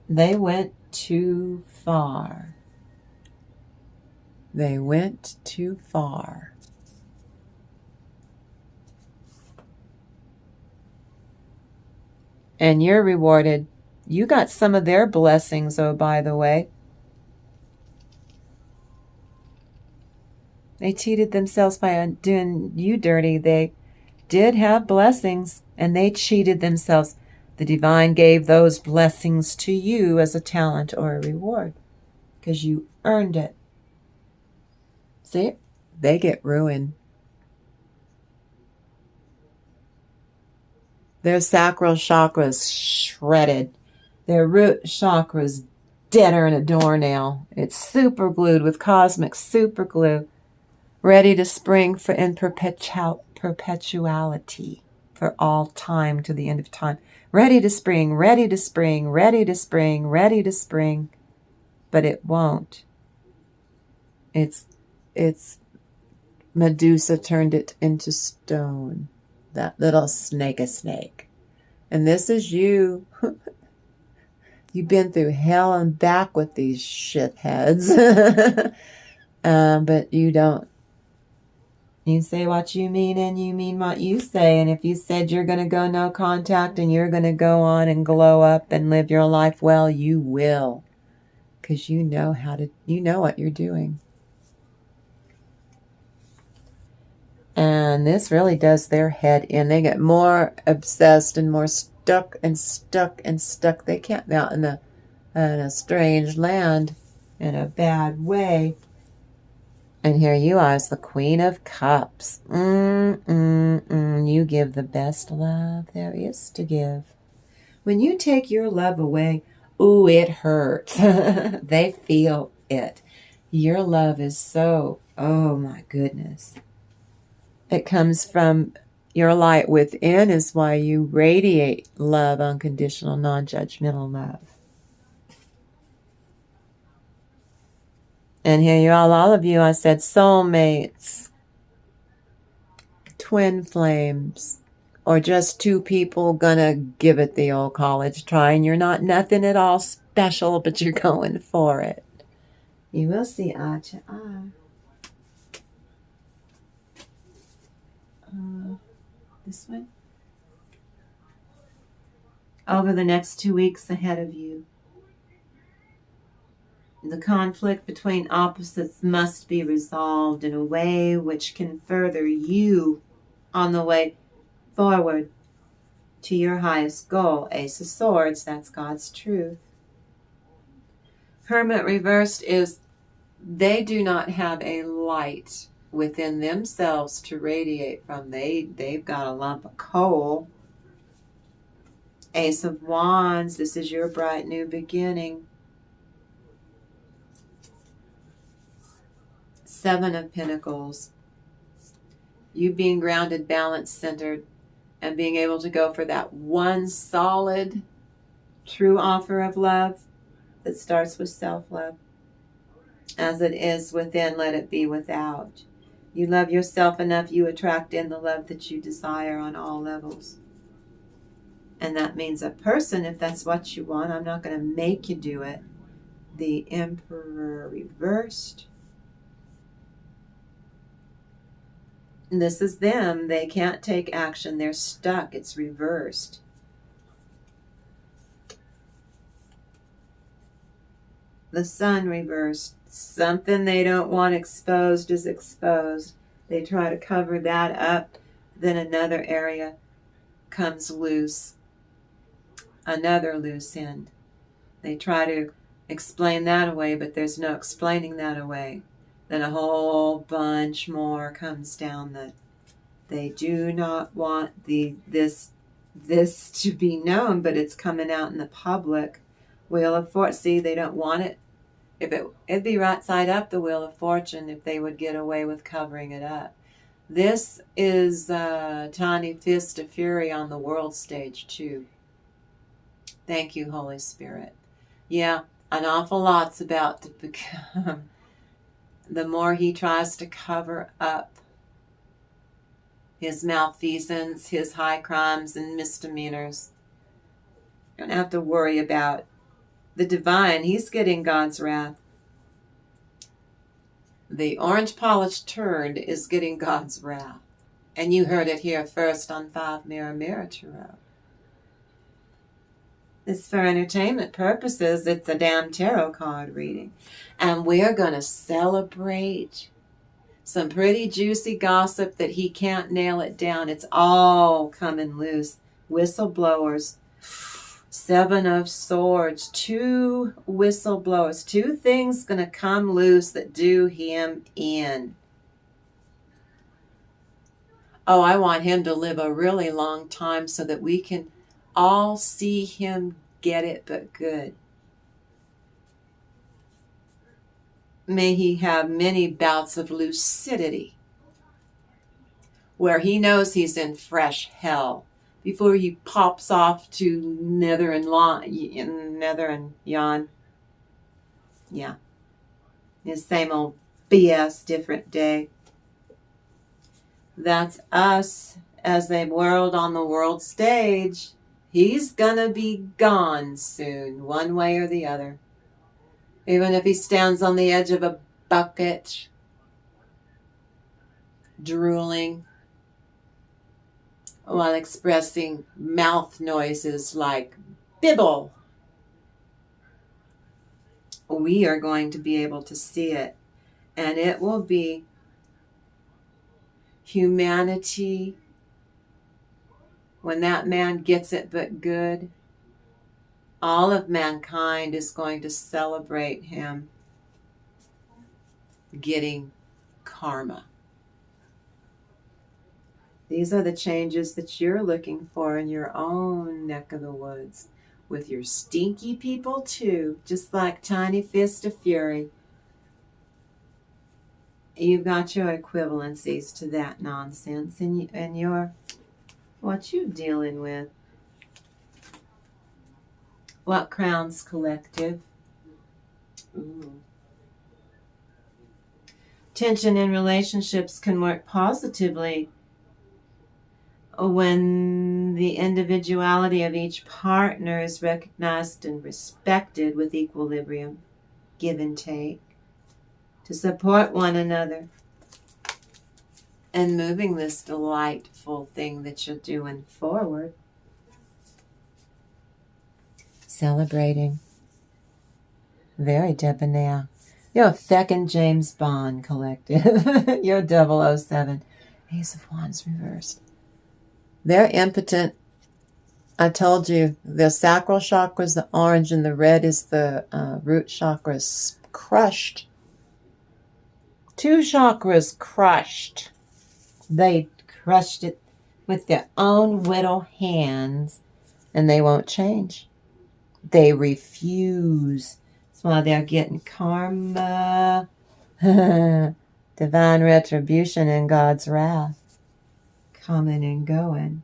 They went too far. They went too far. And you're rewarded. You got some of their blessings, oh, by the way. They cheated themselves by doing you dirty. They did have blessings, and they cheated themselves. The divine gave those blessings to you as a talent or a reward because you earned it. See, they get ruined. Their sacral chakras shredded. Their root chakras deader than a doornail. It's super glued with cosmic super glue, ready to spring in perpetuality for all time to the end of time. Ready to spring, ready to spring, ready to spring, ready to spring. But it won't. It's Medusa turned it into stone. That little snake. And this is you. You've been through hell and back with these shitheads. But you don't. You say what you mean and you mean what you say. And if you said you're going to go no contact and you're going to go on and glow up and live your life well, you will. Because you know what you're doing. And this really does their head in. They get more obsessed and more stuck and stuck and stuck. They can't be out in a strange land in a bad way. And here you are as the Queen of Cups. You give the best love there is to give. When you take your love away, ooh, it hurts. They feel it. Your love is so, oh my goodness. It comes from your light within is why you radiate love, unconditional, non-judgmental love. And here you all of you, I said soulmates, twin flames, or just two people gonna give it the old college try, and you're not nothing at all special, but you're going for it. You will see eye to eye. This one. Over the next 2 weeks ahead of you. The conflict between opposites must be resolved in a way which can further you on the way forward to your highest goal. Ace of Swords, that's God's truth. Hermit reversed is they do not have a light within themselves to radiate from. They've got a lump of coal. Ace of Wands, this is your bright new beginning. Seven of Pentacles, you being grounded, balanced, centered, and being able to go for that one solid, true offer of love that starts with self-love. As it is within, let it be without. You love yourself enough, you attract in the love that you desire on all levels. And that means a person, if that's what you want. I'm not going to make you do it. The Emperor reversed. This is them. They can't take action. They're stuck. It's reversed. The Sun reversed. Something they don't want exposed is exposed. They try to cover that up. Then another area comes loose. Another loose end. They try to explain that away, but there's no explaining that away. Then a whole bunch more comes down that they do not want this to be known, but it's coming out in the public. Wheel of Fortune, see, they don't want it. It'd be right side up, the Wheel of Fortune, if they would get away with covering it up. This is Tiny Fist of Fury on the world stage too. Thank you, Holy Spirit. Yeah, an awful lot's about to become. The more he tries to cover up his malfeasance, his high crimes and misdemeanors, you don't have to worry about the divine. He's getting God's wrath. The orange polished turd is getting God's wrath. And you heard it here first on 5 Mirror Mirror Tarot. It's for entertainment purposes. It's a damn tarot card reading. And we're going to celebrate some pretty juicy gossip that he can't nail it down. It's all coming loose. Whistleblowers. 7 of Swords. 2 whistleblowers. 2 things going to come loose that do him in. Oh, I want him to live a really long time so that we can all see him get it, but good. May he have many bouts of lucidity where he knows he's in fresh hell before he pops off to nether and yon. Yeah. His same old BS, different day. That's us as a world on the world stage. He's gonna be gone soon, one way or the other. Even if he stands on the edge of a bucket, drooling, while expressing mouth noises like bibble. We are going to be able to see it, and it will be humanity when that man gets it but good. All of mankind is going to celebrate him getting karma. These are the changes that you're looking for in your own neck of the woods. With your stinky people too, just like Tiny Fist of Fury. You've got your equivalencies to that nonsense and your what you dealing with. What crowns collective? Ooh. Tension in relationships can work positively when the individuality of each partner is recognized and respected with equilibrium, give and take, to support one another and moving this delightful thing that you're doing forward. Celebrating. Very debonair. You're a feckin' James Bond collective. You're 007. Ace of Wands reversed. They're impotent. I told you, the sacral chakra is the orange and the red is the root chakra is crushed. 2 chakras crushed. They crushed it with their own little hands, and they won't change. They refuse. That's why they're getting karma, divine retribution, and God's wrath coming and going.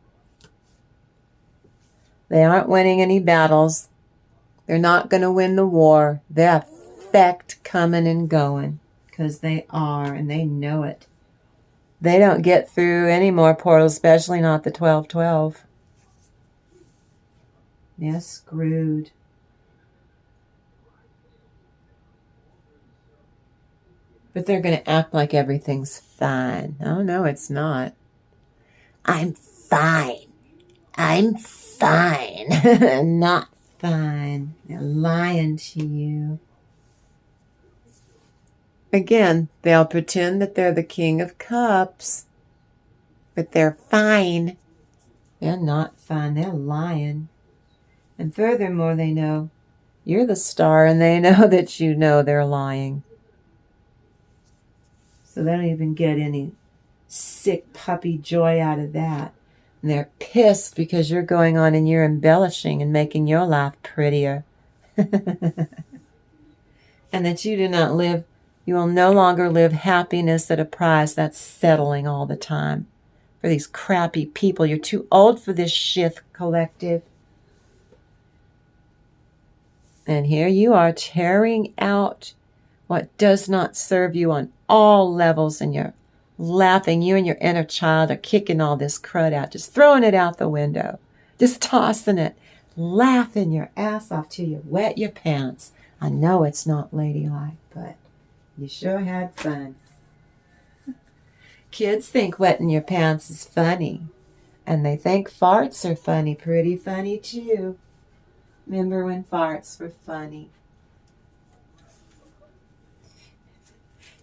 They aren't winning any battles. They're not going to win the war. They're effect coming and going because they are, and they know it. They don't get through any more portals, especially not the 1212. They're screwed. But they're going to act like everything's fine. Oh, no, it's not. I'm fine. I'm fine. Not fine. They're lying to you. Again, they'll pretend that they're the King of Cups, but they're fine. They're not fine. They're lying. And furthermore, they know you're the star, and they know that you know they're lying. So they don't even get any sick puppy joy out of that. And they're pissed because you're going on and you're embellishing and making your life prettier. And that you do not live, you will no longer live happiness at a price. That's settling all the time. For these crappy people, you're too old for this shit collective. And here you are tearing out what does not serve you on all levels, and you're laughing. You and your inner child are kicking all this crud out, just throwing it out the window, just tossing it, laughing your ass off till you wet your pants. I know it's not ladylike, but you sure had fun. Kids think wetting your pants is funny, and they think farts are funny, pretty funny too. Remember when farts were funny?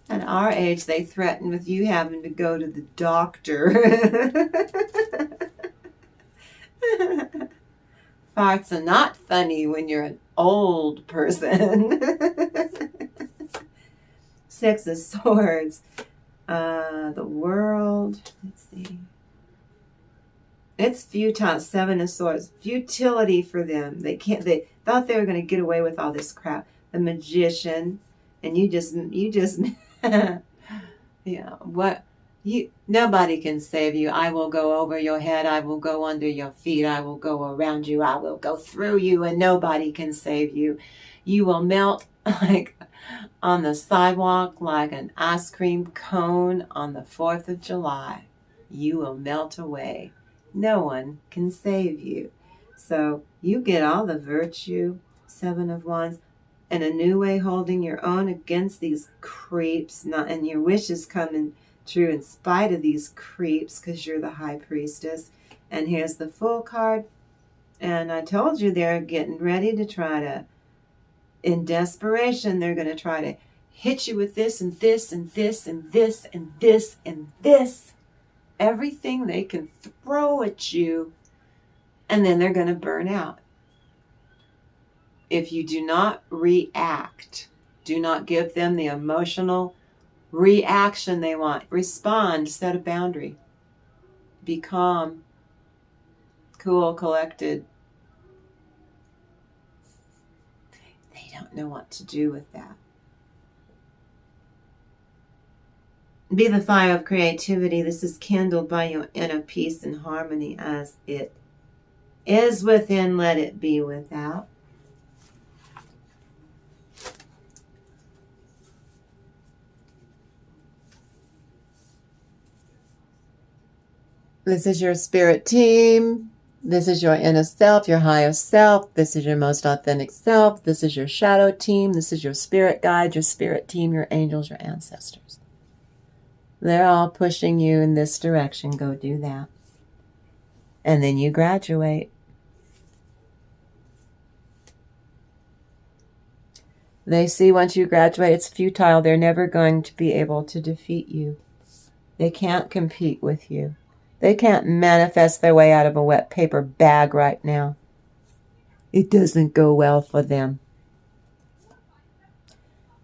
At our age, they threaten with you having to go to the doctor. Farts are not funny when you're an old person. 6 of Swords. The world. Let's see. It's futile. 7 of Swords. Futility for them. They thought they were going to get away with all this crap. The Magician. And you just yeah, nobody can save you. I will go over your head. I will go under your feet. I will go around you. I will go through you, and nobody can save you. You will melt like on the sidewalk like an ice cream cone on the 4th of July. You will melt away. No one can save you. So you get all the virtue, 7 of Wands, in a new way, holding your own against these creeps, and your wishes coming true in spite of these creeps, because you're the High Priestess. And here's the Fool card. And I told you they're getting ready to try to, in desperation, they're going to try to hit you with this and this and this and this and this and this. Everything they can throw at you, and then they're going to burn out. If you do not react, do not give them the emotional reaction they want. Respond, set a boundary. Be calm, cool, collected. They don't know what to do with that. Be the fire of creativity. This is kindled by your inner peace and harmony as it is within, let it be without. This is your spirit team. This is your inner self, your higher self. This is your most authentic self. This is your shadow team. This is your spirit guide, your spirit team, your angels, your ancestors. They're all pushing you in this direction. Go do that. And then you graduate. They see once you graduate, it's futile. They're never going to be able to defeat you. They can't compete with you. They can't manifest their way out of a wet paper bag right now. It doesn't go well for them.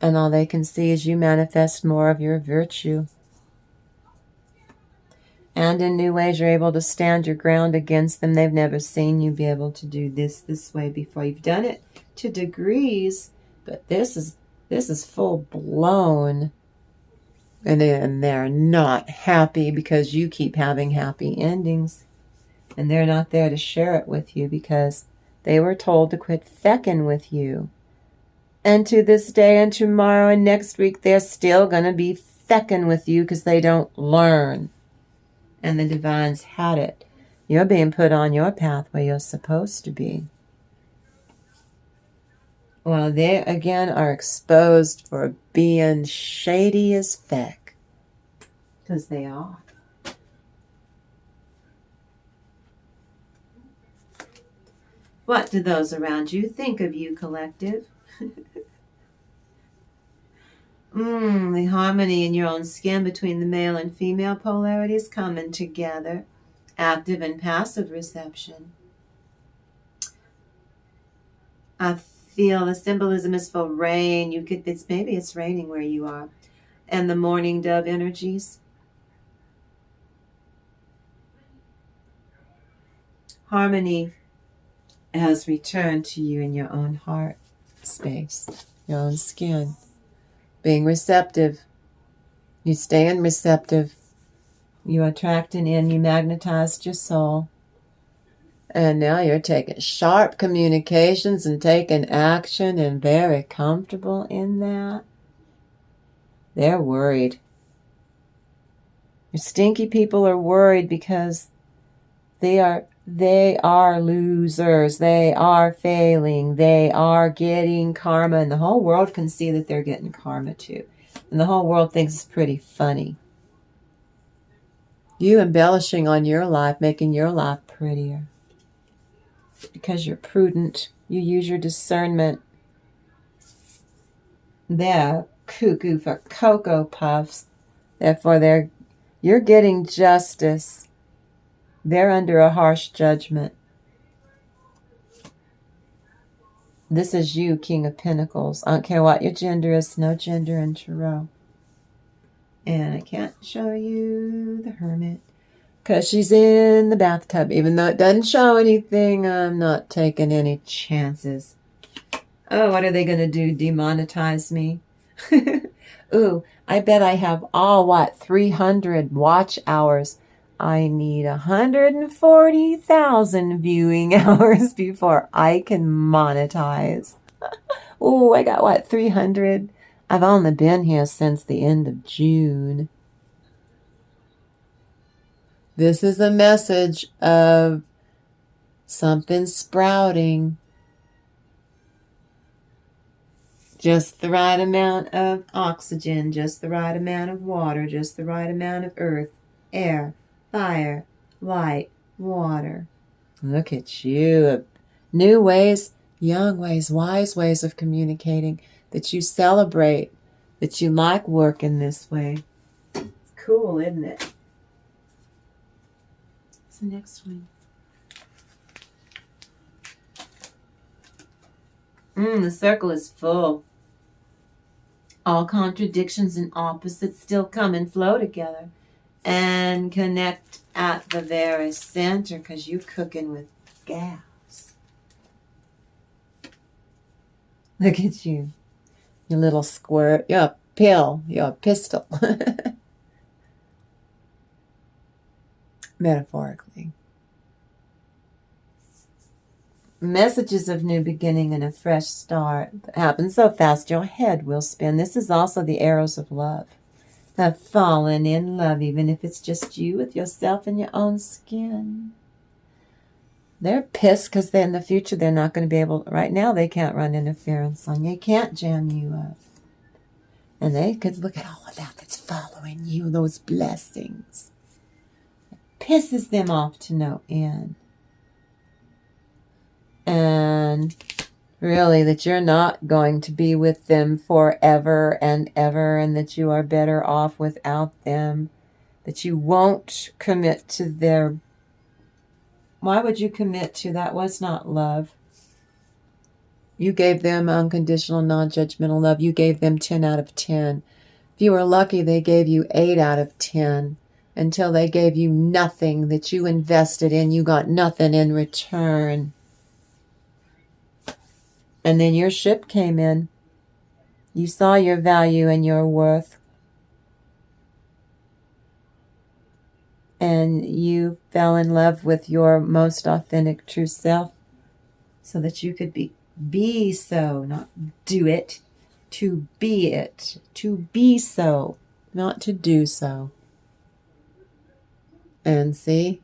And all they can see is you manifest more of your virtue. And in new ways, you're able to stand your ground against them. They've never seen you be able to do this way before. You've done it to degrees, but this is full blown. And they're not happy because you keep having happy endings. And they're not there to share it with you because they were told to quit fecking with you. And to this day and tomorrow and next week, they're still going to be fecking with you because they don't learn. And the divines had it. You're being put on your path where you're supposed to be. Well, they, again, are exposed for being shady as feck. Because they are. What do those around you think of you, collective? The harmony in your own skin between the male and female polarities coming together. Active and passive reception. I feel the symbolism is for rain. Maybe it's raining where you are. And the morning dove energies. Harmony has returned to you in your own heart space, your own skin. Being receptive. You staying receptive. You attracting in, you magnetized your soul. And now you're taking sharp communications and taking action and very comfortable in that. They're worried. Your stinky people are worried because they are losers. They are failing. They are getting karma. And the whole world can see that they're getting karma too. And the whole world thinks it's pretty funny. You embellishing on your life, making your life prettier. Because you're prudent. You use your discernment. They're cuckoo for Cocoa Puffs. Therefore, you're getting justice. They're under a harsh judgment. This is you, King of Pentacles. I don't care what your gender is. No gender in Tarot. And I can't show you the Hermit. Because she's in the bathtub. Even though it doesn't show anything, I'm not taking any chances. Oh, what are they going to do? Demonetize me? Ooh, I bet I have 300 watch hours. I need 140,000 viewing hours before I can monetize. Ooh, I got 300? I've only been here since the end of June. This is a message of Something's sprouting. Just the right amount of oxygen, just the right amount of water, just the right amount of earth, air, fire, light, water. Look at you. New ways, young ways, wise ways of communicating that you celebrate, that you like working this way. It's cool, isn't it? What's the next one? The circle is full. All contradictions and opposites still come and flow together and connect at the very center because you're cooking with gas. Look at you. Your little squirt. You're a pill. You're a pistol. Metaphorically. Messages of new beginning and a fresh start that happen so fast your head will spin. This is also the arrows of love. Have fallen in love, even if it's just you with yourself and your own skin. They're pissed because in the future they're not going to be able, right now they can't run interference on you. They can't jam you up. And they could look at all of that that's following you, those blessings. It pisses them off to no end. And really that you're not going to be with them forever and ever, and that you are better off without them, that you won't commit to their... Why would you commit to that? Was not love. You gave them unconditional, non-judgmental love. You gave them 10 out of 10. If you were lucky, they gave you 8 out of 10 until they gave you nothing that you invested in. You got nothing in return. And then your ship came in. You saw your value and your worth. And you fell in love with your most authentic true self so that you could be so, not do it, to be it, to be so, not to do so. And see,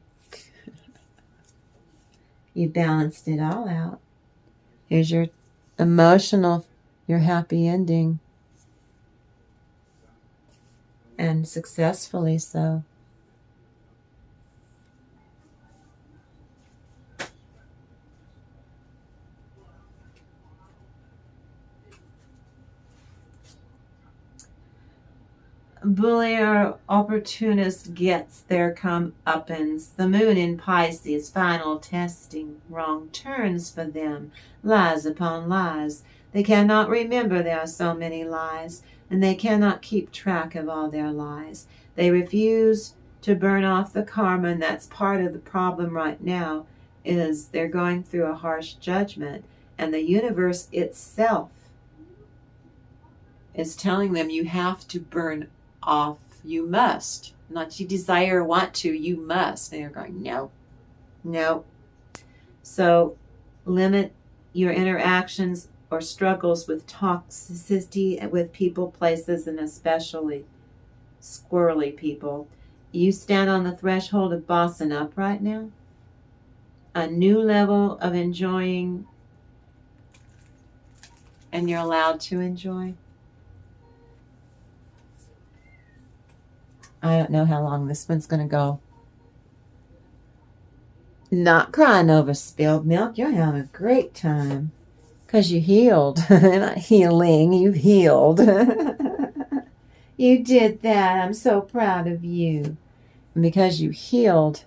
you balanced it all out. Here's your emotional, your happy ending. And successfully so. Bully or opportunist gets their comeuppance. The moon in Pisces, final testing. Wrong turns for them. Lies upon lies. They cannot remember there are so many lies, and they cannot keep track of all their lies. They refuse to burn off the karma, and that's part of the problem right now, is they're going through a harsh judgment, and the universe itself is telling them you have to burn off. You must. Not you desire or want to, you must. And they're going, no, no. So limit your interactions or struggles with toxicity with people, places, and especially squirrely people. You stand on the threshold of bossing up right now. A new level of enjoying, and you're allowed to enjoy. I don't know how long this one's going to go. Not crying over spilled milk. You're having a great time. Because you healed. Not healing. You healed. You did that. I'm so proud of you. And because you healed,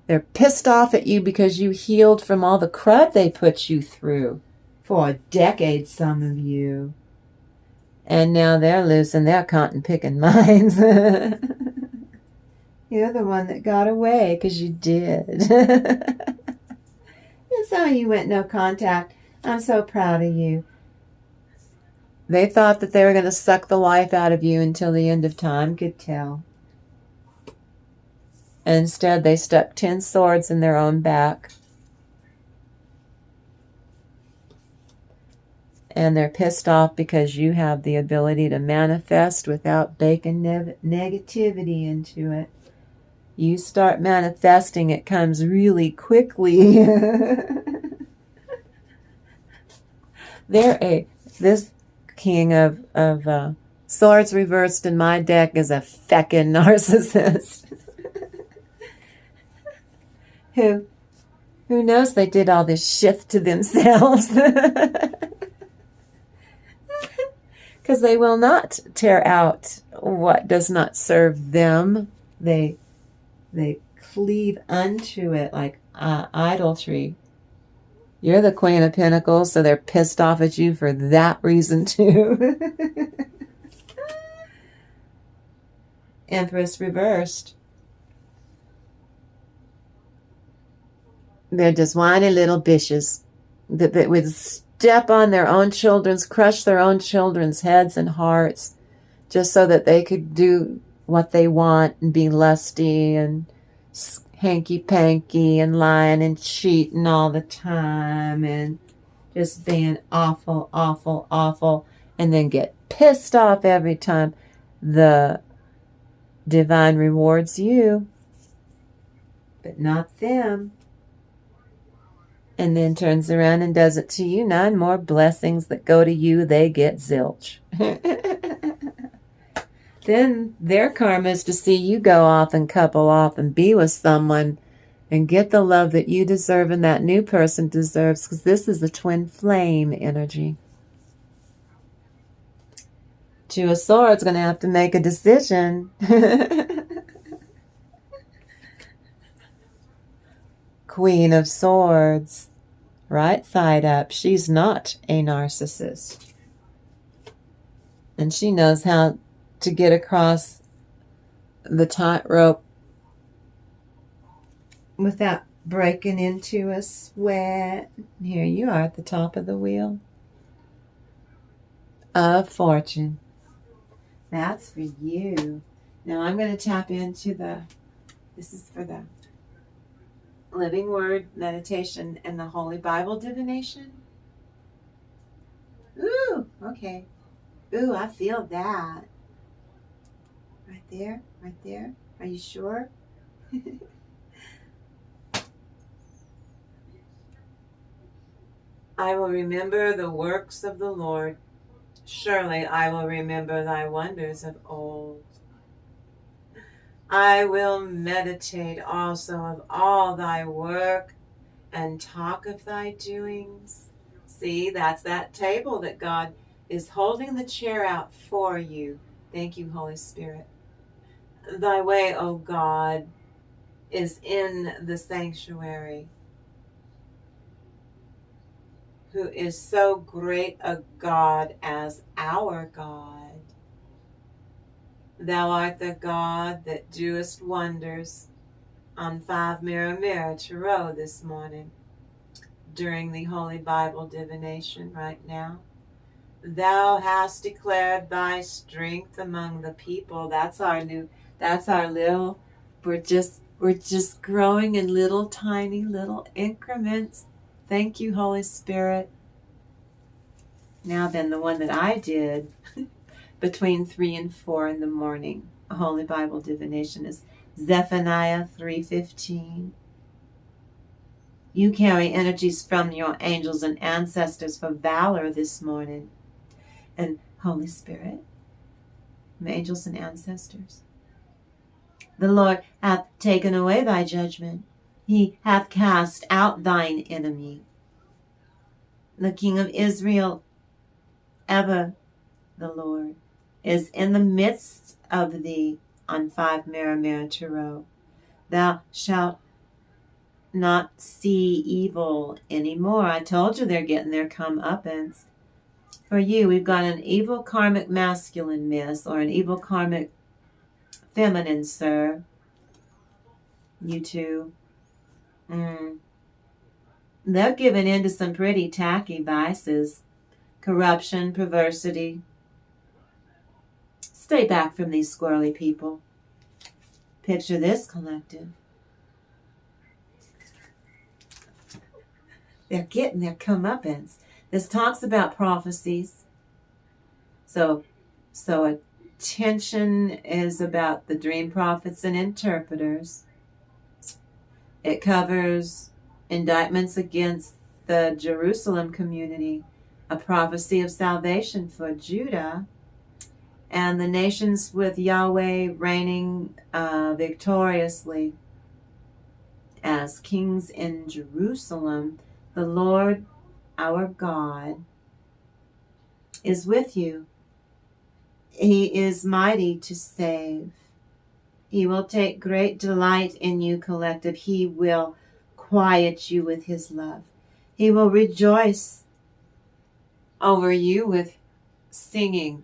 they're pissed off at you because you healed from all the crud they put you through. For a decade, some of you. And now they're losing their cotton-picking minds. You're the one that got away because you did. And some of you went no contact. I'm so proud of you. They thought that they were going to suck the life out of you until the end of time could tell. And instead, they stuck 10 swords in their own back. And they're pissed off because you have the ability to manifest without baking negativity into it. you start manifesting, it comes really quickly. This king of swords reversed in my deck is a feckin' narcissist. Who knows they did all this shit to themselves. Because they will not tear out what does not serve them. They cleave unto it like idolatry. You're the Queen of Pentacles, so they're pissed off at you for that reason too. Empress reversed. They're just whiny little bitches that would step on their own children's, crush their own children's heads and hearts just so that they could do what they want and be lusty and hanky-panky and lying and cheating all the time and just being awful, awful, awful, and then get pissed off every time the divine rewards you, but not them. And then turns around and does it to you. 9 more blessings that go to you, they get zilch. Then their karma is to see you go off and couple off and be with someone and get the love that you deserve and that new person deserves, because this is a twin flame energy. 2 of Swords going to have to make a decision. Queen of Swords, right side up. She's not a narcissist. And she knows how to get across the tightrope without breaking into a sweat. Here you are at the top of the wheel of fortune. That's for you. Now I'm going to tap into this is for the Living Word meditation and the Holy Bible divination. Ooh, okay. Ooh, I feel that. Right there, right there. Are you sure? I will remember the works of the Lord. Surely I will remember thy wonders of old. I will meditate also of all thy work and talk of thy doings. See, that's that table that God is holding the chair out for you. Thank you, Holy Spirit. Thy way, O God, is in the sanctuary. Who is so great a God as our God. Thou art the God that doest wonders on 5 Mirror Tarot this morning during the Holy Bible divination right now. Thou hast declared thy strength among the people. That's our little, we're just growing in little tiny little increments. Thank you, Holy Spirit. Now then, the one that I did between 3 and 4 in the morning, a Holy Bible divination, is Zephaniah 3:15. You carry energies from your angels and ancestors for valor this morning. And Holy Spirit, angels and ancestors, the Lord hath taken away thy judgment. He hath cast out thine enemy. The King of Israel, ever the Lord, is in the midst of thee on 5 Mirror Tarot. Thou shalt not see evil anymore. I told you they're getting their comeuppance. For you, we've got an evil karmic masculine, miss, or an evil karmic feminine, sir. You two. They're giving in to some pretty tacky vices. Corruption, perversity. Stay back from these squirrely people. Picture this collective. They're getting their comeuppance. This talks about prophecies. So attention is about the dream prophets and interpreters. It covers indictments against the Jerusalem community, a prophecy of salvation for Judah, and the nations with Yahweh reigning victoriously as kings in Jerusalem. The Lord our God is with you. He is mighty to save. He will take great delight in you, collective. He will quiet you with his love. He will rejoice over you with singing.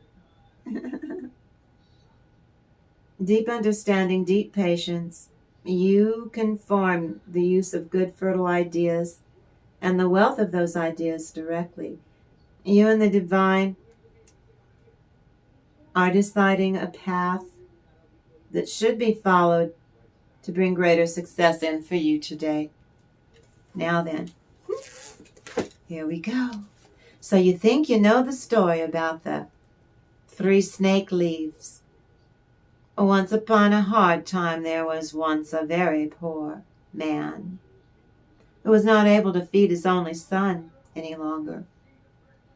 Deep understanding, deep patience. You can form the use of good, fertile ideas and the wealth of those ideas directly. You and the divine are deciding a path that should be followed to bring greater success in for you today. Now then, here we go. So you think you know the story about the 3 snake leaves. Once upon a hard time there was once a very poor man who was not able to feed his only son any longer.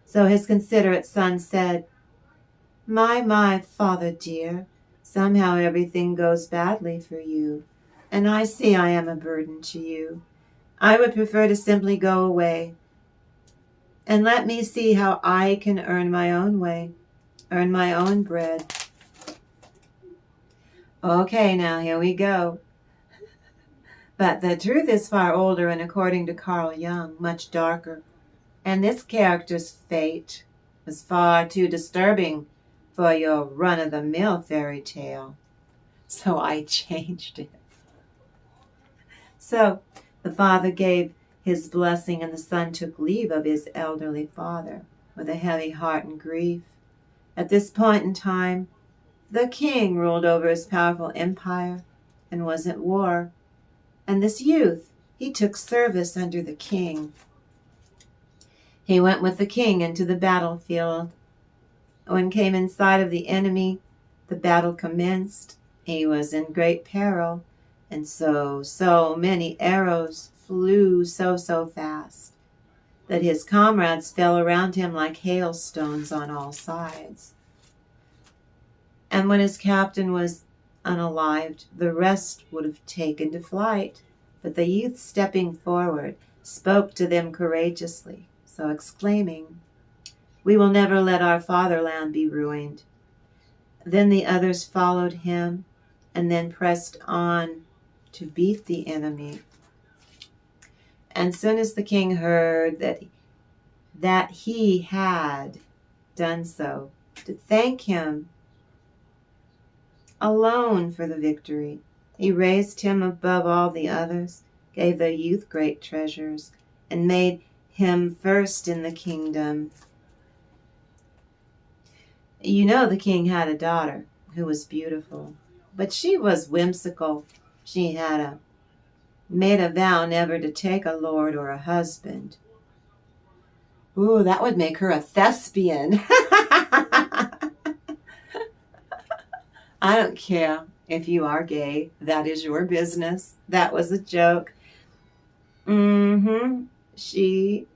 So his considerate son said, My, father dear, somehow everything goes badly for you, and I see I am a burden to you. I would prefer to simply go away, and let me see how I can earn my own way, earn my own bread. Okay, now here we go. But the truth is far older and, according to Carl Jung, much darker. And this character's fate was far too disturbing for your run-of-the-mill fairy tale. So I changed it. So the father gave his blessing, and the son took leave of his elderly father with a heavy heart and grief. At this point in time, the king ruled over his powerful empire and was at war. And this youth, he took service under the king. He went with the king into the battlefield. When came in sight of the enemy, the battle commenced. He was in great peril, and so many arrows flew so fast that his comrades fell around him like hailstones on all sides. And when his captain was unalived, the rest would have taken to flight. But the youth, stepping forward, spoke to them courageously, so exclaiming, We will never let our fatherland be ruined. Then the others followed him and then pressed on to beat the enemy. And soon as the king heard that he had done so, to thank him alone for the victory, he raised him above all the others, gave the youth great treasures, and made him first in the kingdom. You know, the king had a daughter who was beautiful, but she was whimsical. She had made a vow never to take a lord or a husband. Ooh, that would make her a thespian. I don't care if you are gay. That is your business. That was a joke. She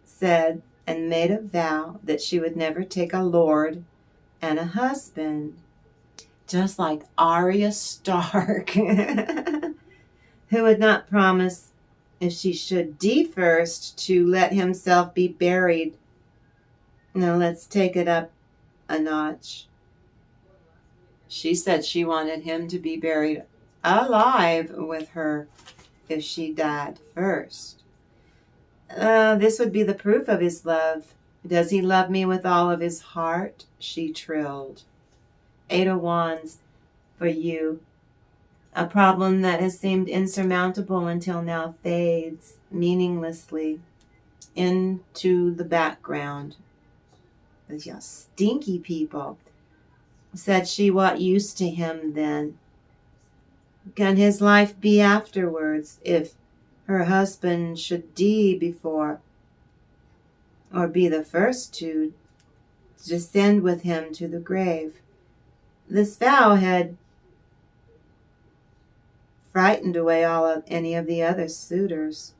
said and made a vow that she would never take a lord and a husband. Just like Arya Stark, who would not promise, if she should die first, to let himself be buried. Now let's take it up a notch. She said she wanted him to be buried alive with her if she died first. This would be the proof of his love. Does he love me with all of his heart? She trilled. 8 of Wands for you. A problem that has seemed insurmountable until now fades meaninglessly into the background. Those stinky people. Said she, what use to him then? Can his life be afterwards if her husband should die before, or be the first to descend with him to the grave? This vow had frightened away any of the other suitors.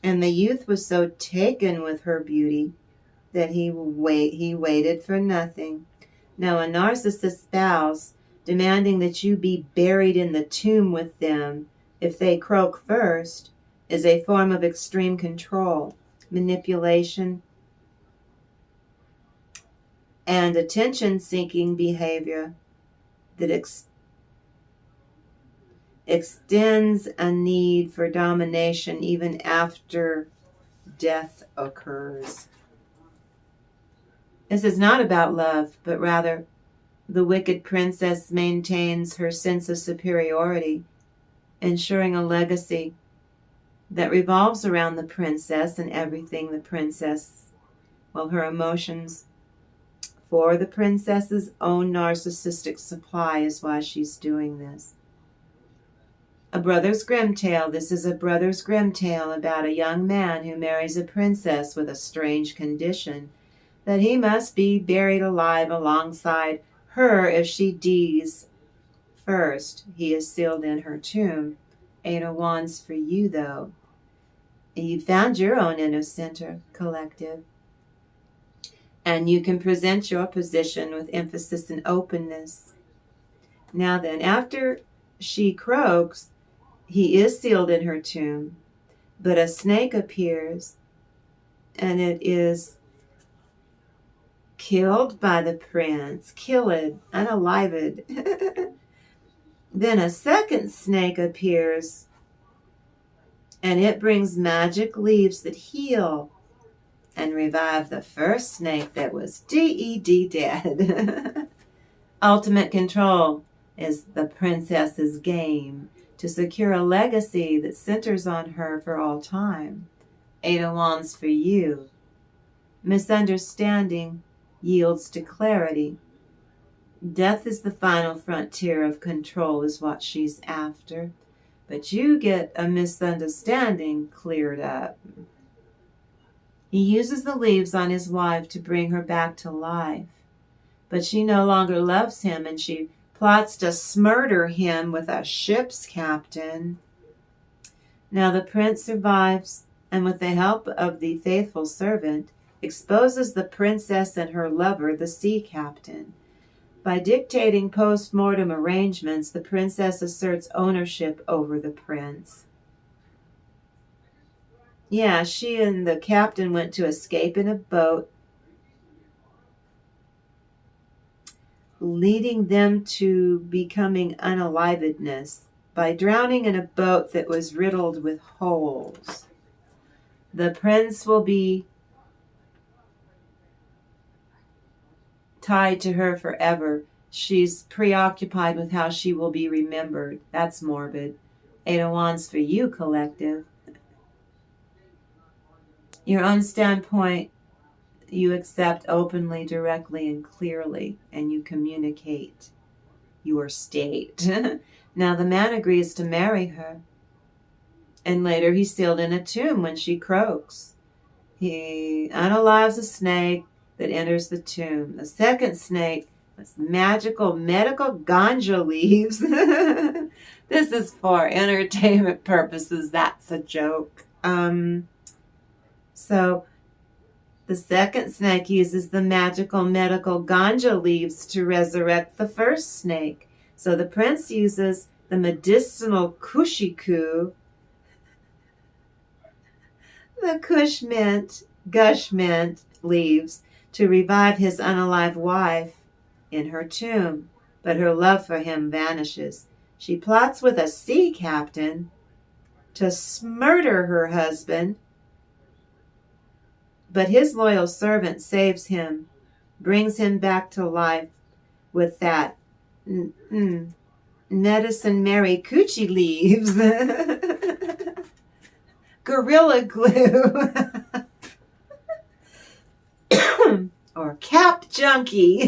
And the youth was so taken with her beauty that he waited for nothing. Now, a narcissist spouse demanding that you be buried in the tomb with them if they croak first is a form of extreme control, manipulation, and attention-seeking behavior that extends a need for domination even after death occurs. This is not about love, but rather the wicked princess maintains her sense of superiority, ensuring a legacy that revolves around the princess and everything the princess, well, her emotions for the princess's own narcissistic supply is why she's doing this. A Brothers Grimm tale. This is a Brothers Grimm tale about a young man who marries a princess with a strange condition that he must be buried alive alongside her if she dies first. He is sealed in her tomb. 8 of Wands for you, though. You found your own inner center, collective. And you can present your position with emphasis and openness. Now then, after she croaks, he is sealed in her tomb, but a snake appears, and it is killed by the prince, killed, unalived. Then a second snake appears, and it brings magic leaves that heal and revive the first snake that was dead. Ultimate control is the princess's game to secure a legacy that centers on her for all time. 8 of Wands for you. Misunderstanding yields to clarity. Death is the final frontier of control is what she's after. But you get a misunderstanding cleared up. He uses the leaves on his wife to bring her back to life. But she no longer loves him, and she plots to murder him with a ship's captain. Now the prince survives, and with the help of the faithful servant, exposes the princess and her lover, the sea captain. By dictating post-mortem arrangements, the princess asserts ownership over the prince. Yeah, she and the captain went to escape in a boat, leading them to becoming unalivedness by drowning in a boat that was riddled with holes. The prince will be tied to her forever. She's preoccupied with how she will be remembered. That's morbid. 8 of Wands for you, collective. Your own standpoint you accept openly, directly, and clearly, and you communicate your state. Now the man agrees to marry her, and later he's sealed in a tomb when she croaks. He unalives a snake that enters the tomb. The second snake was magical medical ganja leaves. This is for entertainment purposes. That's a joke. So the second snake uses the magical medical ganja leaves to resurrect the first snake. So the prince uses the medicinal kushiku, the gush mint leaves to revive his unalive wife in her tomb, but her love for him vanishes. She plots with a sea captain to murder her husband, but his loyal servant saves him, brings him back to life with that medicine Mary coochie leaves. Gorilla glue. Or cap junkie.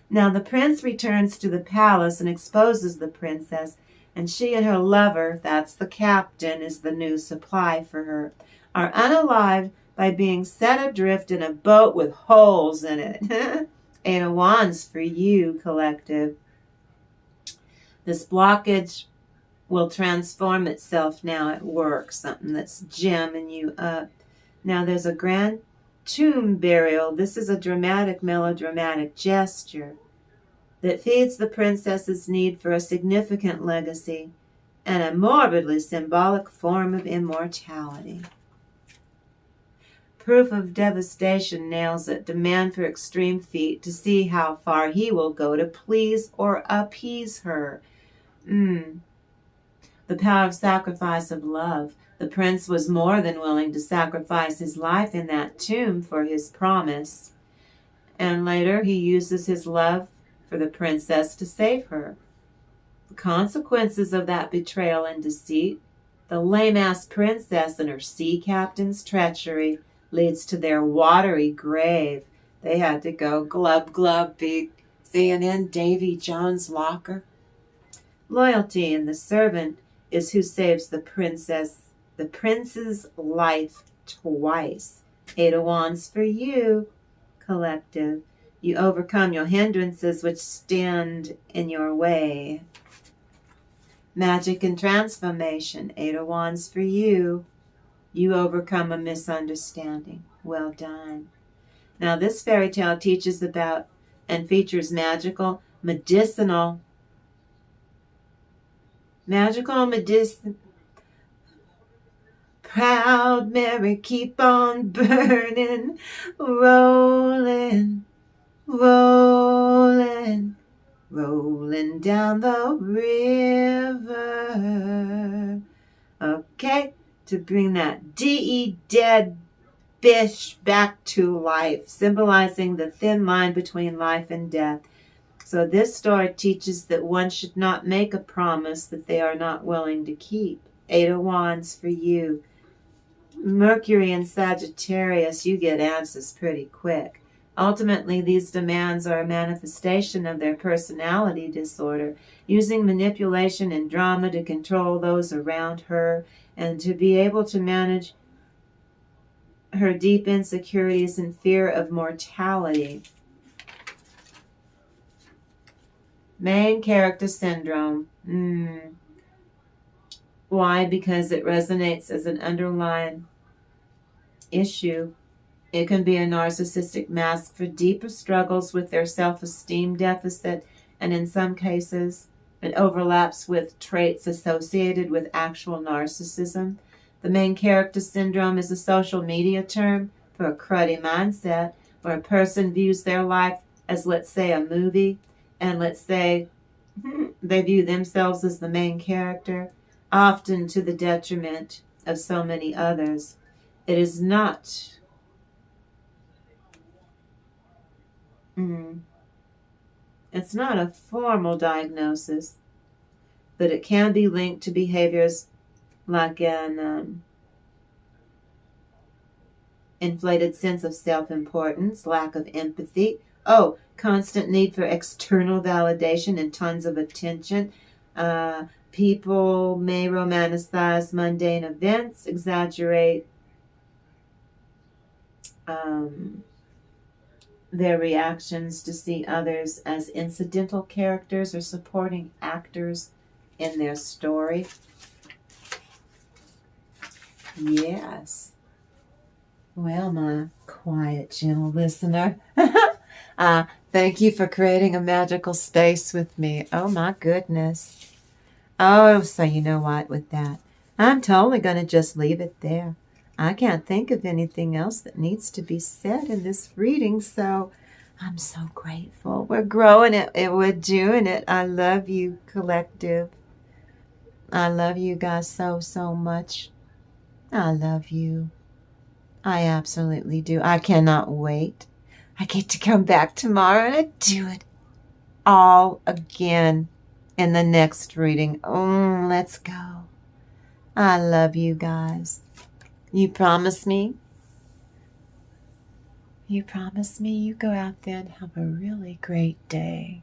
Now the prince returns to the palace and exposes the princess, and she and her lover, that's the captain, is the new supply for her, are unalived by being set adrift in a boat with holes in it. 8 of Wands for you, collective. This blockage will transform itself now at work, something that's jamming you up. Now there's a grand tomb burial. This is a dramatic, melodramatic gesture that feeds the princess's need for a significant legacy and a morbidly symbolic form of immortality. Proof of devastation nails it, demand for extreme feat to see how far he will go to please or appease her. The power of sacrifice of love. The prince was more than willing to sacrifice his life in that tomb for his promise. And later he uses his love for the princess to save her. The consequences of that betrayal and deceit, the lame-ass princess and her sea captain's treachery, leads to their watery grave. They had to go glub glub be seeing in Davy Jones' locker. Loyalty in the servant is who saves the prince's life twice. 8 of Wands for you, collective. You overcome your hindrances which stand in your way. Magic and transformation. 8 of Wands for you. You overcome a misunderstanding. Well done. Now this fairy tale teaches about and features magical, medicinal. Proud Mary, keep on burning, rolling, rolling, rolling down the river. Okay, to bring that dead fish back to life, symbolizing the thin line between life and death. So this story teaches that one should not make a promise that they are not willing to keep. 8 of Wands for you. Mercury and Sagittarius, you get answers pretty quick. Ultimately, these demands are a manifestation of their personality disorder, using manipulation and drama to control those around her and to be able to manage her deep insecurities and fear of mortality. Main character syndrome. Why? Because it resonates as an underlying issue. It can be a narcissistic mask for deeper struggles with their self-esteem deficit, and in some cases, it overlaps with traits associated with actual narcissism. The main character syndrome is a social media term for a cruddy mindset where a person views their life as, let's say, a movie, and let's say they view themselves as the main character, often to the detriment of so many others. It is not it's not a formal diagnosis, but it can be linked to behaviors like an inflated sense of self-importance, lack of empathy, constant need for external validation and tons of attention. People may romanticize mundane events, exaggerate their reactions to see others as incidental characters or supporting actors in their story. Yes. Well, my quiet, gentle listener, thank you for creating a magical space with me. Oh, my goodness. Oh, so you know what, with that, I'm totally going to just leave it there. I can't think of anything else that needs to be said in this reading, so I'm so grateful. We're growing it and we're doing it. I love you, collective. I love you guys so, so much. I love you. I absolutely do. I cannot wait. I get to come back tomorrow and do it all again in the next reading. Let's go. I love you guys. You promise me? You promise me you go out there and have a really great day.